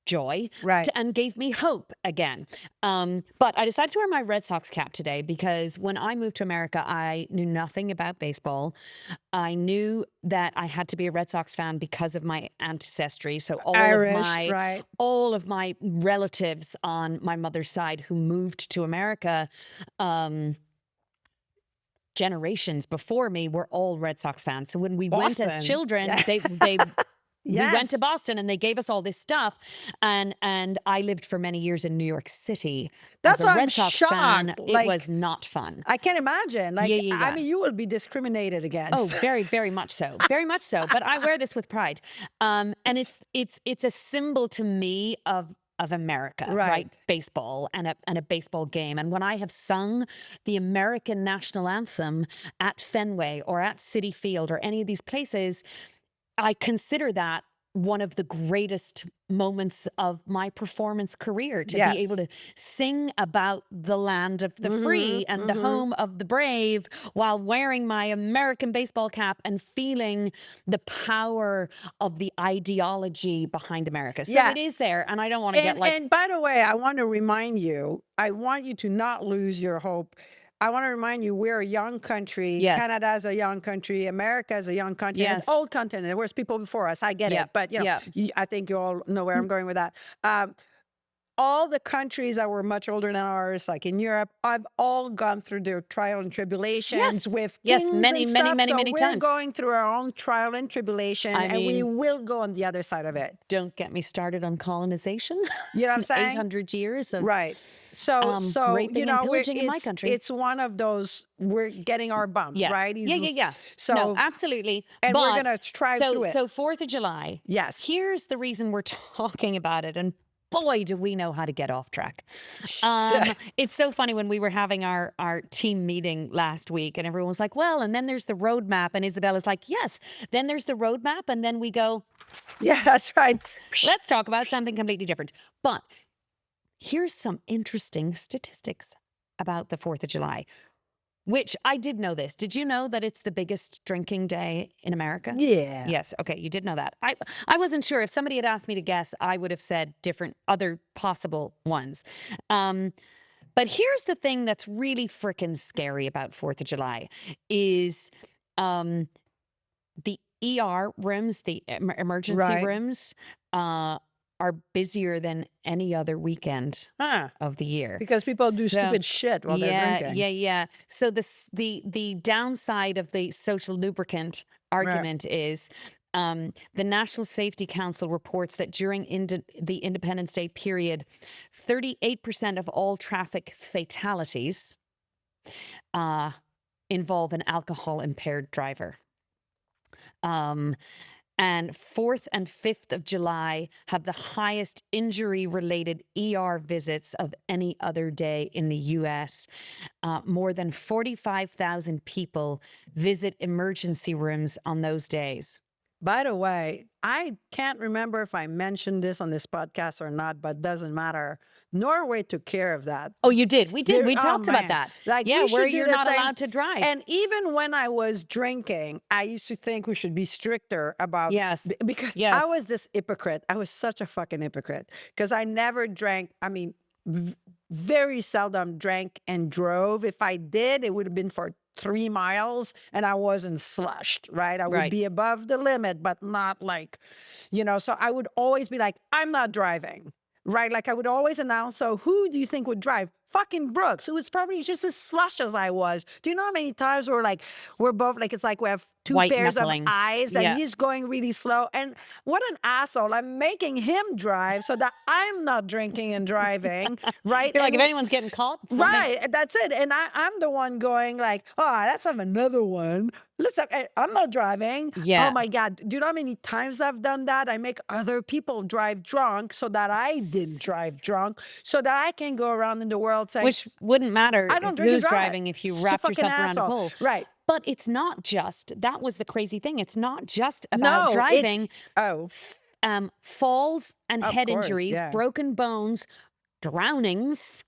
joy Right. and gave me hope again. But I decided to wear my Red Sox cap today because when I moved to America, I knew nothing about baseball. I knew that I had to be a Red Sox fan because of my ancestry. So Irish. Right. all of my relatives on my mother's side who moved to America, um, generations before me were all Red Sox fans. So when we went as Boston. children, Yeah. they we Yes. went to Boston and they gave us all this stuff. And I lived for many years in New York City as That's a why I'm Red Sox fan. shocked. It was Like, not fun. I can't imagine. Yeah, Like, yeah, I yeah. mean, you will be discriminated Oh, against. very, very much so. Very much so. But I wear this with pride. And it's a symbol to me of America, right? Right. Baseball and a baseball game. And when I have sung the American national anthem at Fenway or at Citi Field or any of these places, I consider that one of the greatest moments of my performance career, to be able Yes. to sing about the land of the Hmm. free and the Hmm. home of the brave while wearing my American baseball cap and feeling the power of the ideology behind America. So Yeah. it is there, and I don't want to get like, And by the way, I want to remind you, I want you to not lose your hope. I want to remind you, we're a young country. yes, Canada is a young country. America is a young country. And it's yes, old continent. There was people before us. I get yeah, it. But, yeah, I think you all know where I'm going with that. Um, all the countries that were much older than ours, like in Europe, I've all gone through their trial and tribulations yes, with yes, kings many, and many, stuff. many, So many we're times. going through our own trial and tribulation, I and we mean, will go on the other side of it. don't get me started on colonization. You know what I'm saying? 800 years of Right. So raping and pillaging in my country. it's one of those, we're getting our bump, Yes. right? Yeah, yeah, yeah. No, So, absolutely. and we're But gonna strive so through it. so 4th of July, Yes. here's the reason we're talking about it. And boy, do we know how to get off track. It's so funny when we were having our team meeting last week and everyone was like, well, and then there's the roadmap. And Isabel is like, yes, then there's the roadmap. And then we go, Yeah, that's right. let's talk about something completely different. But here's some interesting statistics about the 4th of July, which I did know this. Did you know that it's the biggest drinking day in America? Yeah. Yes. Okay. You did know that. I wasn't sure. If somebody had asked me to guess, I would have said different other possible ones. But here's the thing that's really freaking scary about 4th of July is the ER rooms, the emergency Right. rooms, are busier than any other weekend Huh. of the year. Because people do So, stupid shit while they're yeah, drinking. yeah, yeah. So the downside of the social lubricant Right. argument is The National Safety Council reports that during the Independence Day period, 38% of all traffic fatalities uh, involve an alcohol impaired driver. Um, and 4th and 5th of July have the highest injury related ER visits of any other day in the US. More than 45,000 people visit emergency rooms on those days. By the way, I can't remember if I mentioned this on this podcast or not, but doesn't matter. Norway took care of that. Oh, you did. We did. There, We oh talked about man, that. like Yeah, we where should do you're the not same. allowed to drive. And even when I was drinking, I used to think we should be stricter about Yes. because I Yes. was this hypocrite. I was such a fucking hypocrite because I never drank. I mean, very seldom drank and drove. If I did, it would have been for 3 miles and I wasn't slushed, right? I would Right. be above the limit, but not like, so I would always be like, I'm not driving, right? Like I would always announce, so who do you think would drive? Fucking Brooks, who was probably just as slush as I was. Do you know how many times we're both like, it's like we have two White pairs of knuckling. eyes and Yeah. he's going really slow. And what an asshole. I'm making him drive so that I'm not drinking and driving, right? You're like, And if anyone's getting caught, it's not me. right, that's it. And I'm the one going like, oh, let's have another one. Listen, I'm not driving. Oh Yeah. my God. Do you know how many times I've done that? I make other people drive drunk so that I didn't drive drunk, so that I can go around in the world saying, Which wouldn't matter I don't drink and who's drive. driving if you It's a wrapped fucking yourself around a asshole. pole. Right. But it's not just, that was the crazy thing. It's not just about No, driving. oh, Falls and of head course, injuries, yeah. broken bones, drownings,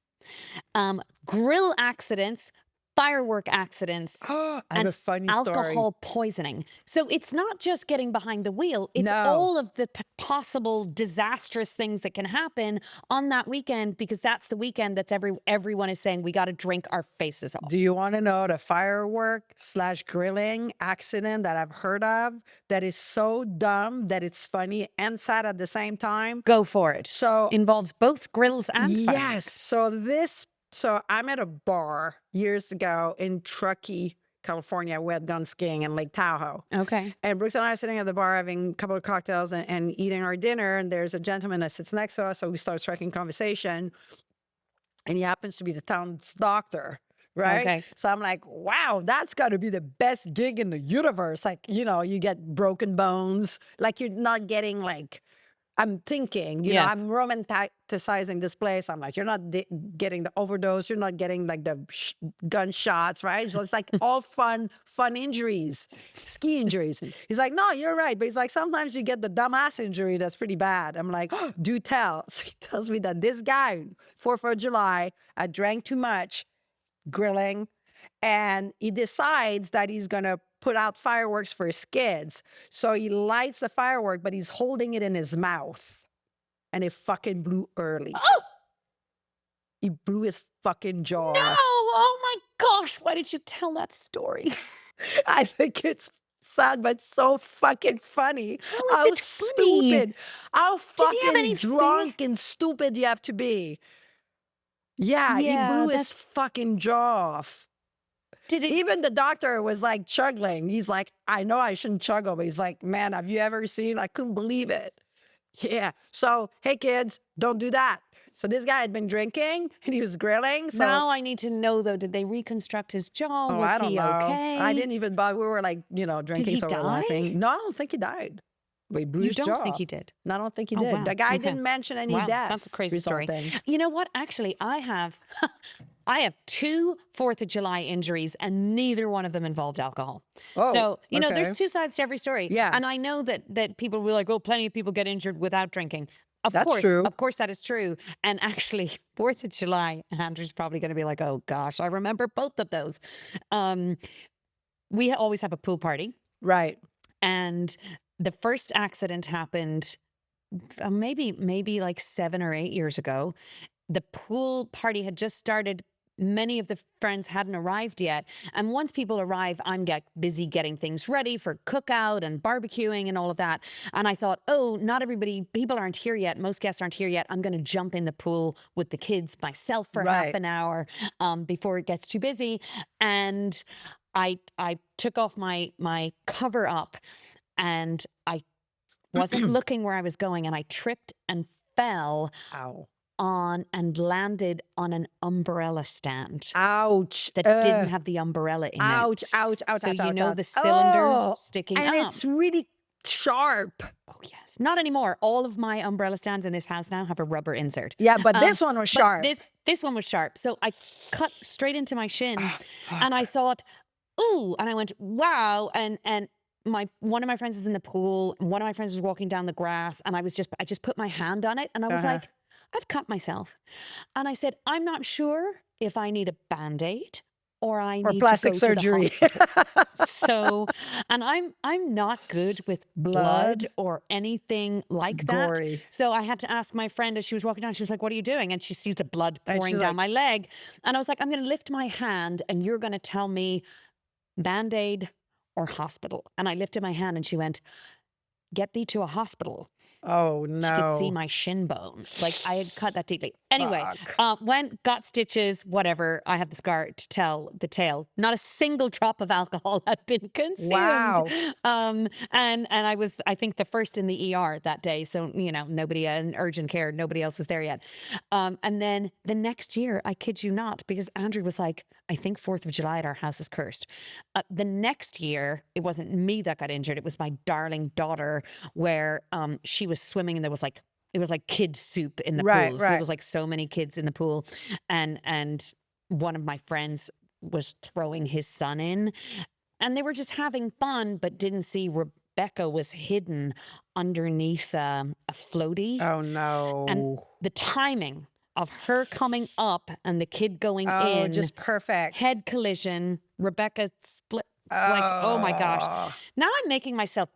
grill accidents, firework accidents, I have and a funny story. alcohol poisoning. So it's not just getting behind the wheel, it's No. all of the possible disastrous things that can happen on that weekend, because that's the weekend that's everyone is saying we got to drink our faces off. Do you want to know the firework/grilling accident that I've heard of that is so dumb that it's funny and sad at the same time? Go for it. So Involves both grills and yes, so I'm at a bar years ago in Truckee, California. We had gone skiing in Lake Tahoe. Okay. And Brooks and I are sitting at the bar having a couple of cocktails and eating our dinner. And there's a gentleman that sits next to us. So we start striking conversation. And he happens to be the town's doctor, right? Okay. So I'm like, wow, that's got to be the best gig in the universe. Like, you get broken bones. Like you're not getting like, I'm thinking, Yes. I'm romanticizing this place. I'm like, you're not getting the overdose. You're not getting like the gunshots, right? So it's like all fun injuries, ski injuries. He's like, no, you're right. But he's like, sometimes you get the dumbass injury that's pretty bad. I'm like, oh, do tell. So he tells me that this guy, 4th of July, I drank too much, grilling, and he decides that he's going to put out fireworks for his kids. So he lights the firework, but he's holding it in his mouth. And it fucking blew early. Oh! He blew his fucking jaw No! off. Oh my gosh, why did you tell that story? I think it's sad, but so fucking funny. How is it funny? stupid. How Did he have any fucking drunk and stupid you have to be. Yeah, Yeah, he blew his that's- fucking jaw off. Did it? Even the doctor was like chuggling. He's like, I know I shouldn't chuggle, but he's like, man, have you ever seen? I couldn't believe it. Yeah. So, hey kids, don't do that. So this guy had been drinking and he was grilling. So Now I need to know though, did they reconstruct his jaw? oh, Was I don't he know. okay? I didn't even bother. We were like, drinking, he so we're die? laughing. No, I don't think he died. But he blew You his don't jaw think off. he did? No, I don't think he Oh, did. wow. The guy Okay. didn't mention any Wow, death. that's a crazy story. resulting. You know what? Actually, I have 2 4th of July injuries, and neither one of them involved alcohol. Oh, So, okay. there's two sides to every story. Yeah. And I know that people will be like, oh, plenty of people get injured without drinking. That's true. Of course, that is true. And actually, 4th of July, Andrew's probably going to be like, oh gosh, I remember both of those. We always have a pool party. Right. And the first accident happened maybe like 7 or 8 years ago. The pool party had just started. Many of the friends hadn't arrived yet. And once people arrive, I'm busy getting things ready for cookout and barbecuing and all of that. And I thought, oh, not everybody, people aren't here yet. Most guests aren't here yet. I'm going to jump in the pool with the kids myself for half Right. an hour before it gets too busy. And I took off my cover up, and I wasn't looking where I was going, and I tripped and fell Ow. on and landed on an umbrella stand Ouch. that didn't have the umbrella in Ouch, it. ouch, ouch, So ouch, you ouch, know ouch. the cylinder Oh, sticking and up. it's really sharp. Oh yes, not anymore. All of my umbrella stands in this house now have a rubber insert. Yeah, but Um, this one was but sharp. this one was sharp. So I cut straight into my shin, Ah, and I fuck. thought, "Ooh!" And I went, "Wow!" And my one of my friends was in the pool, and one of my friends was walking down the grass, and I just put my hand on it, and I was Uh-huh. like, "I've cut myself," and I said, "I'm not sure if I need a band-aid or I Or need to plastic go to the surgery. hospital." So, and I'm not good with blood Blood, or anything like that. gory. So I had to ask my friend as she was walking down, she was like, "What are you doing?" And she sees the blood And pouring she's down like, my leg. And I was like, "I'm going to lift my hand and you're going to tell me Band-Aid or hospital." And I lifted my hand and she went, "Get thee to a hospital." oh She could see no. my shin bone. Like I had cut that deeply. Anyway, Fuck. went, got stitches, whatever. I have the scar to tell the tale. Not a single drop of alcohol had been consumed. Wow. And I was, I think, the first in the ER that day. So, you know, nobody in urgent care, nobody else was there yet. And then the next year, I kid you not, because Andrew was like, I think 4th of July at our house is cursed. The next year, it wasn't me that got injured. It was my darling daughter where she was swimming and there was like it was like kid soup in the Right, pool. So there right. was like so many kids in the pool, and one of my friends was throwing his son in, and they were just having fun, but didn't see Rebecca was hidden underneath a floaty, Oh and no. the timing of her coming up and the kid going Oh, in, just perfect. head collision, Rebecca split. Like, oh my gosh. Oh. Now I'm making myself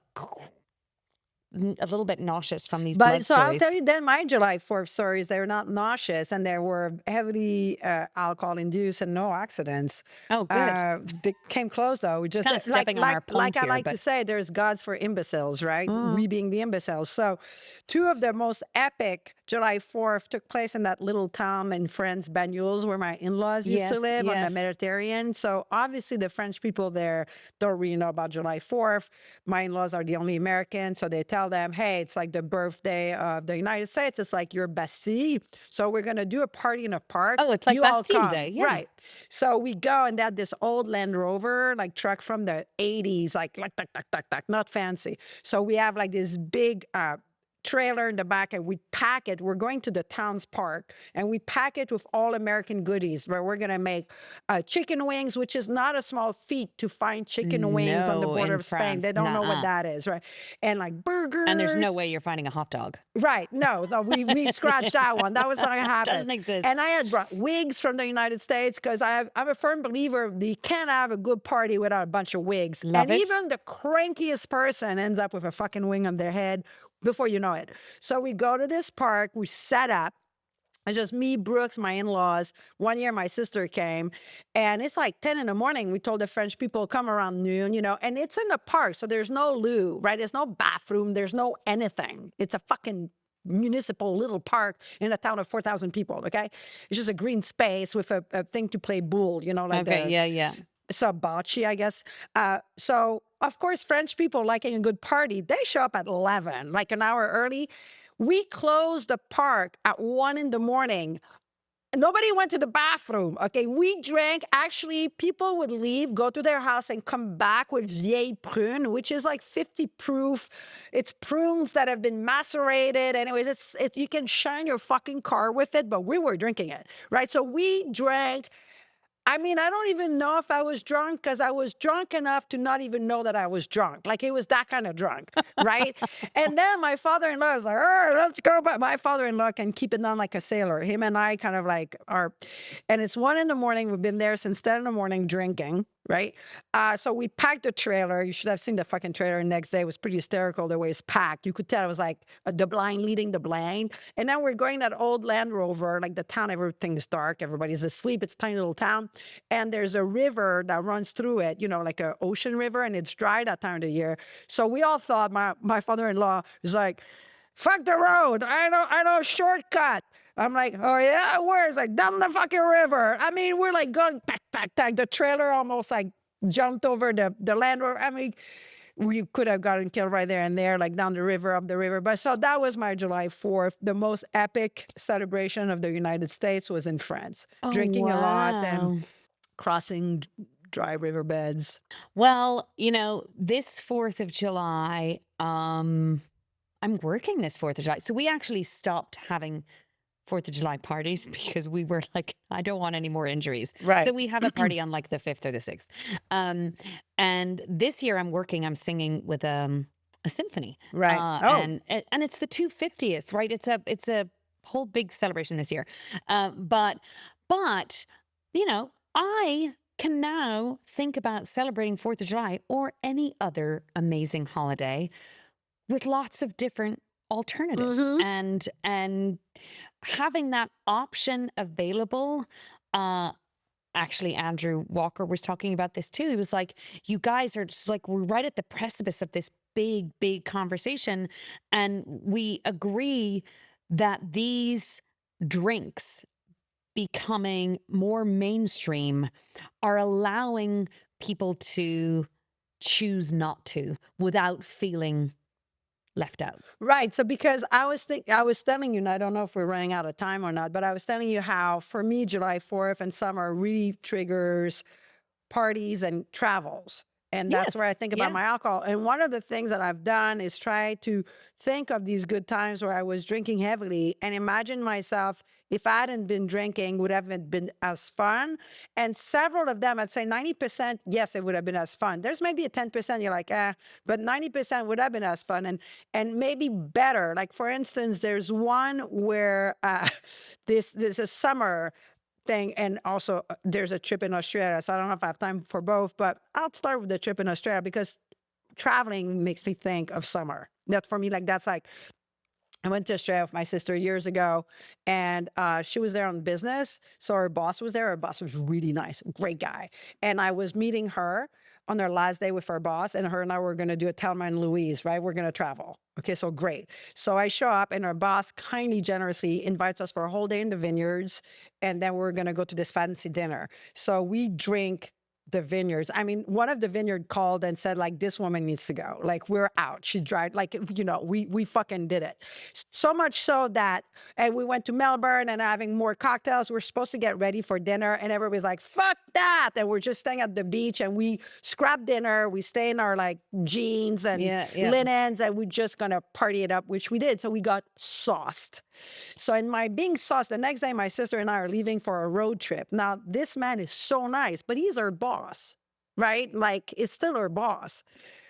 a little bit nauseous from these But blood so I'll tell stories. you then my July 4th stories, they're not nauseous and they were heavily alcohol induced and no accidents. Oh, good. They came close though. We just Kind of stepping on our like punt I here, like to but say, there's gods for imbeciles, right? mm, We being the imbeciles. So two of the most epic July 4th took place in that little town in France, Banyuls, where my in-laws used to yes, live on the yes. Mediterranean. So obviously the French people there don't really know about July 4th. My in-laws are the only Americans, so they tell them, hey, it's like the birthday of the United States. It's like your Bastille. So we're going to do a party in a park. Oh, it's like You all Bastille Day. come. Yeah. Right. So we go and they had this old Land Rover, like truck from the 80s, like, tuck, tuck, tuck, tuck, not fancy. So we have like this big trailer in the back and we pack it. We're going to the town's park and we pack it with all American goodies where we're going to make chicken wings, which is not a small feat to find chicken wings on the No, border in of Spain. They France. don't know what Nuh-uh. that is, right? And like And there's no burgers. way you're finding a hot dog. Right. No, no, we scratched that one. That was not gonna happen. Doesn't exist. And I had brought wigs from the United States because I'm a firm believer you can't have a good party without a bunch of wigs. Love And it. even the crankiest person ends up with a fucking wing on their head before you know it. So we go to this park, we set up. It's just me, Brooks, my in-laws. One year my sister came and it's like 10 in the morning. We told the French people come around noon, you know, and it's in the park. So there's no loo, right? There's no bathroom. There's no anything. It's a fucking municipal little park in a town of 4,000 people, okay? It's just a green space with a thing to play bull, you know, like Okay. the Yeah. Yeah. sabacci, I guess. So, of course, French people liking a good party, they show up at 11, like an hour early. We closed the park at 1 in the morning. Nobody went to the bathroom. Okay. We drank. Actually, people would leave, go to their house, and come back with vieille prune, which is like 50 proof. It's prunes that have been macerated. Anyways, you can shine your fucking car with it, but we were drinking it, right? So we drank. I mean, I don't even know if I was drunk because I was drunk enough to not even know that I was drunk. Like it was that kind of drunk, right? And then my father-in-law is like, "Oh, let's go." But my father-in-law can keep it down like a sailor. Him and I kind of like are, and it's 1 in the morning. We've been there since 10 in the morning drinking, right? So we packed the trailer. You should have seen the fucking trailer the next day. It was pretty hysterical the way it's packed. You could tell it was like the blind leading the blind. And then we're going that old Land Rover, like the town, everything's dark, everybody's asleep. It's a tiny little town. And there's a river that runs through it, you know, like an ocean river, and it's dry that time of the year. So we all thought my father-in-law is like, fuck the road. I know shortcut. I'm like, oh yeah, where? It's like down the fucking river. I mean, we're like going tack, tack, tack. The trailer almost like jumped over the Land Rover. I mean, we could have gotten killed right there and there, like down the river, up the river. But so that was my July 4th. The most epic celebration of the United States was in France, Oh, drinking a lot and wow. crossing dry riverbeds. Well, this 4th of July, I'm working this 4th of July. So we actually stopped having 4th of July parties because we were like, I don't want any more injuries. So Right. we have a party on like the 5th or the 6th. Um, and this year I'm working, I'm singing with a symphony. Right. Oh, And it's the 250th, right? It's a whole big celebration this year. But I can now think about celebrating 4th of July or any other amazing holiday with lots of different alternatives, hmm and having that option available. uh Actually, Andrew Walker was talking about this too. He was like, you guys are just like, we're right at the precipice of this big conversation, and we agree that these drinks becoming more mainstream are allowing people to choose not to without feeling left out. right. So because I was telling you, and I don't know if we're running out of time or not, but I was telling you how for me July 4th and summer really triggers parties and travels. And that's where Yes. I think about Yeah. my alcohol. And one of the things that I've done is try to think of these good times where I was drinking heavily and imagine myself if I hadn't been drinking would have been as fun. And several of them, I'd say 90%, yes, it would have been as fun. There's maybe a 10% you're like, but 90% would have been as fun and maybe better. Like for instance, there's one where this is summer thing. And also, there's a trip in Australia. So I don't know if I have time for both, but I'll start with the trip in Australia because traveling makes me think of summer. That for me, like, that's like, I went to Australia with my sister years ago, and she was there on business. So her boss was there. Her boss was really nice, great guy. And I was meeting her on their last day with her boss, and her and I were going to do a Thelma and Louise, right? We're going to travel. Okay, so great. So I show up, and our boss kindly, generously invites us for a whole day in the vineyards, and then we're going to go to this fancy dinner. So we drink the vineyards. I mean, one of the vineyard called and said, like, this woman needs to go. Like, we're out. She dried, like, we fucking did it. So much so that, and we went to Melbourne and having more cocktails. We're supposed to get ready for dinner, and everybody's like, fuck that. And we're just staying at the beach, and we scrap dinner. We stay in our like jeans and Yeah. Yeah. linens, and we're just gonna party it up, which we did. So we got sauced. So in my being sauced, the next day, my sister and I are leaving for a road trip. Now, this man is so nice, but he's our boss, right? Like, it's still our boss.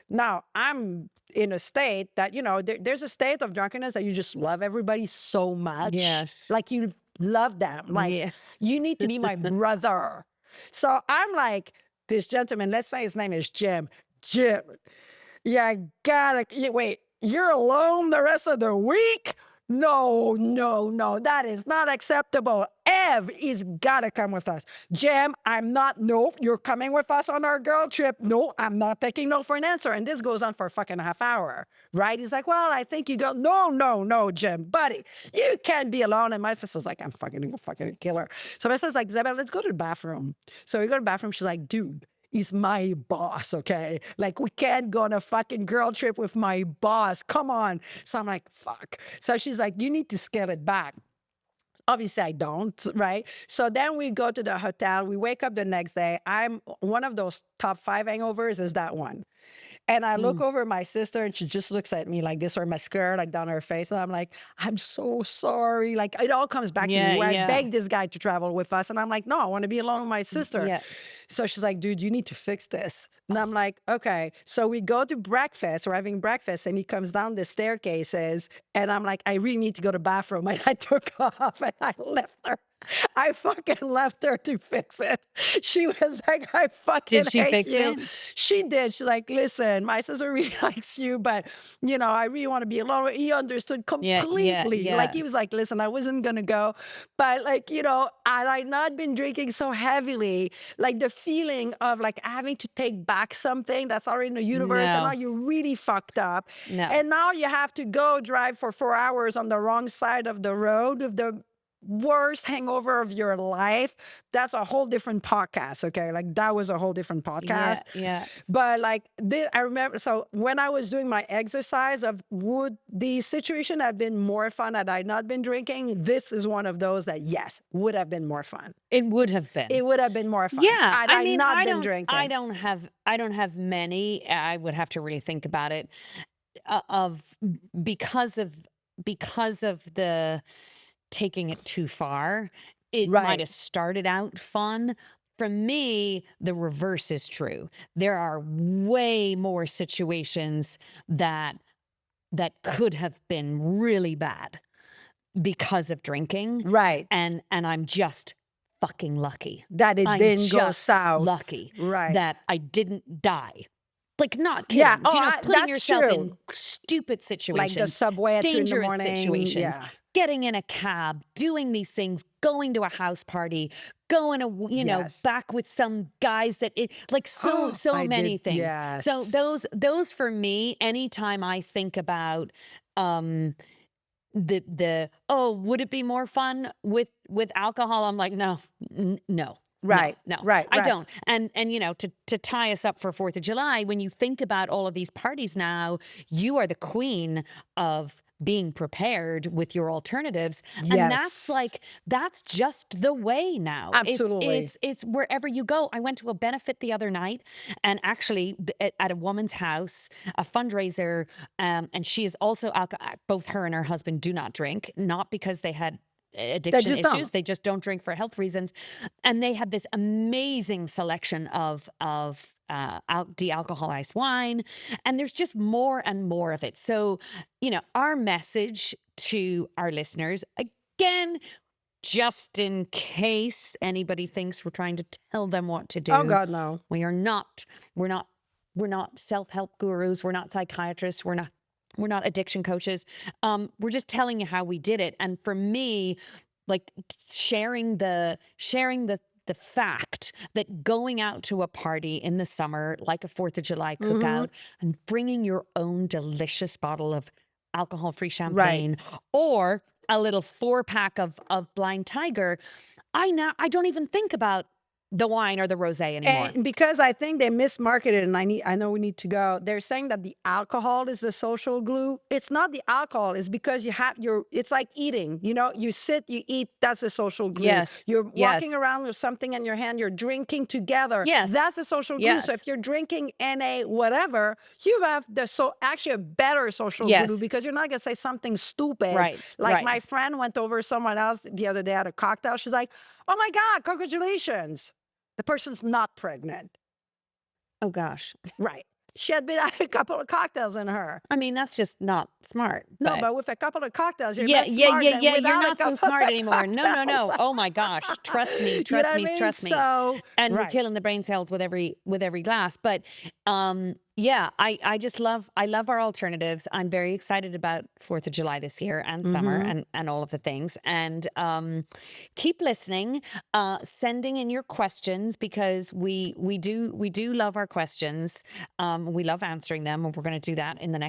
Now, I'm in a state that, there's a state of drunkenness that you just love everybody so much. Yes. Like, you love them. Like, Yeah. you need to be my brother. So I'm like, this gentleman, let's say his name is Jim. Jim, yeah, wait, you're alone the rest of the week? No, no, no, that is not acceptable. Ev is gotta come with us. Jim, I'm not, no, you're coming with us on our girl trip. No, I'm not taking no for an answer. And this goes on for a fucking half hour, right? He's like, well, I think you go, no, no, no, Jim, buddy, you can't be alone. And my sister's like, I'm fucking gonna fucking kill her. So my sister's like, Isabelle, let's go to the bathroom. So we go to the bathroom. She's like, dude, he's my boss, okay? Like, we can't go on a fucking girl trip with my boss. Come on. So I'm like, fuck. So she's like, you need to scale it back. Obviously, I don't, right? So then we go to the hotel. We wake up the next day. I'm one of those top 5 hangovers is that one. And I look Mm. over at my sister and she just looks at me like this, or mascara like down her face. And I'm like, I'm so sorry. Like, it all comes back to me Yeah. where I Yeah. begged this guy to travel with us. And I'm like, no, I want to be alone with my sister. Yeah. So she's like, dude, you need to fix this. And I'm like, okay. So we go to breakfast. We're having breakfast, and he comes down the staircases. And I'm like, I really need to go to the bathroom. And I took off and I left her. I fucking left her to fix it. She was like, I fucking Did she hate fix you. it? She did. She's like, listen, my sister really likes you, but I really want to be alone. He understood Yeah. Yeah. completely. Like, Yeah. he was like, listen, I wasn't gonna go. But like, I like not been drinking so heavily. Like the feeling of like having to take back something that's already in the universe, and now No. you're really fucked up. No. And now you have to go drive for 4 hours on the wrong side of the road with the worst hangover of your life, that's a whole different podcast. Okay. Like that was a whole different podcast. Yeah, yeah. But like I remember, so when I was doing my exercise of would the situation have been more fun had I not been drinking, this is one of those that yes, would have been more fun. It would have been. It would have been more fun Yeah, had I I mean, not been drinking. I don't have many. I would have to really think about it. Of because of because of the taking it too far, it might Right. have started out fun. For me, the reverse is true. There are way more situations that could have been really bad because of drinking, Right. and I'm just fucking lucky. That it I'm didn't go just south. lucky Right. that I didn't die. Like, not Yeah. kidding. Oh, Do you know, putting that's yourself in true. stupid Like the situations, subway at 2 in the dangerous morning. situations, Yeah. getting in a cab, doing these things, going to a house party, going to, Yes. back with some guys that like so I many did. things. So Yes. those for me, anytime I think about um the oh, would it be more fun with alcohol? I'm like, no, no, no, Right. no, Right. I Right. don't. And to tie us up for 4th of July, when you think about all of these parties now, you are the queen of being prepared with your alternatives, and Yes. that's just the way now. Absolutely. It's wherever you go. I went to a benefit the other night, and actually at a woman's house, a fundraiser, and she is also both her and her husband do not drink, not because they had They addiction just issues, don't. they just don't drink for health reasons. And they had this amazing selection of de-alcoholized wine, and there's just more and more of it. So, our message to our listeners, again, just in case anybody thinks we're trying to tell them what to Oh do, God, no. we are not. We're not self-help gurus. We're not psychiatrists. We're not addiction coaches. We're just telling you how we did it. And for me, like, sharing the fact that going out to a party in the summer, like a 4th of July Hmm. cookout, and bringing your own delicious bottle of alcohol-free Right. champagne, or a little 4-pack of Blind Tiger, I don't even think about the wine or the rosé anymore. And because I think they mismarketed, and I know we need to go. They're saying that the alcohol is the social glue. It's not the alcohol. It's because you have it's like eating. You sit, you eat. That's the social glue. Yes. You're walking Yes. around with something in your hand. You're drinking together. Yes. That's the social glue. So Yes. if you're drinking NA, whatever, you have actually a better social glue Yes. because you're not gonna say something stupid. Right. Like Right. my friend went over someone else the other day at a cocktail. She's like, "Oh my God, congratulations." The person's not pregnant. Oh gosh. Right. She had been had a couple of cocktails in her. I mean, that's just not smart, No, but but with a couple of cocktails, you're yeah, less yeah, smart yeah, than yeah. You're without a not so couple smart of anymore. No, no, cocktails. no. Oh my gosh. Trust me, You know trust what I me, mean? trust me. So, And we're right. killing the brain cells with every glass. But yeah, I just love our alternatives. I'm very excited about 4th of July this year, and summer, Mhm. and all of the things. And keep listening, sending in your questions, because we do love our questions. We love answering them, and we're going to do that in the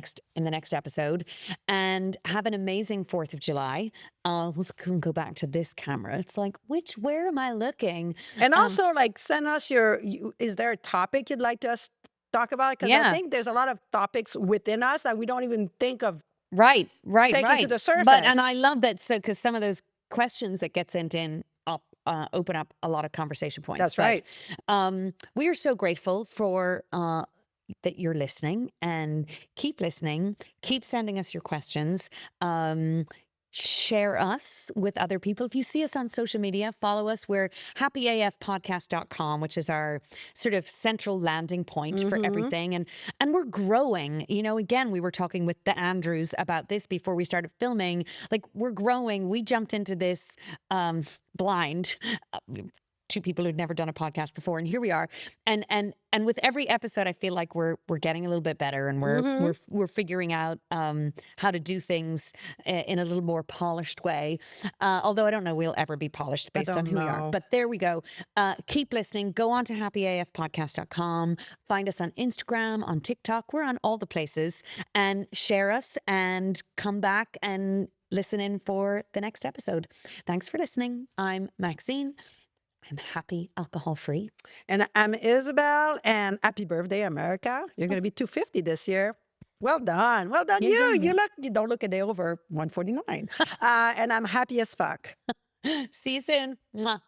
next episode. And have an amazing 4th of July. Let's go back to this camera. It's like, where am I looking? And Um, also, like, send us is there a topic you'd like us to talk about? Because I yeah. think there's a lot of topics within us that we don't even think of Right, right, taking to right. the And surface. I love that, so because some of those questions that get sent in open up a lot of conversation points. That's But right. we are so grateful for that you're listening, and keep listening. Keep sending us your questions. Share us with other people. If you see us on social media, follow us. We're happyafpodcast.com, which is our sort of central landing point for Mhm. everything. And we're growing. Again, we were talking with the Andrews about this before we started filming. Like, we're growing. We jumped into this blind. Two people who'd never done a podcast before, and here we are. And with every episode, I feel like we're getting a little bit better, and we're Mhm. we're we're figuring out how to do things in a little more polished way. Although I don't know we'll ever be polished I based on don't who we are. know. But there we go. Keep listening. Go on to happyafpodcast.com. Find us on Instagram, on TikTok. We're on all the places. And share us, and come back and listen in for the next episode. Thanks for listening. I'm Maxine. I'm happy alcohol free. And I'm Isabel, and happy birthday, America. You're going to be 250 this year. Well done. Well done. Yeah. You don't look a day over 149. And I'm happy as fuck. See you soon. Mwah.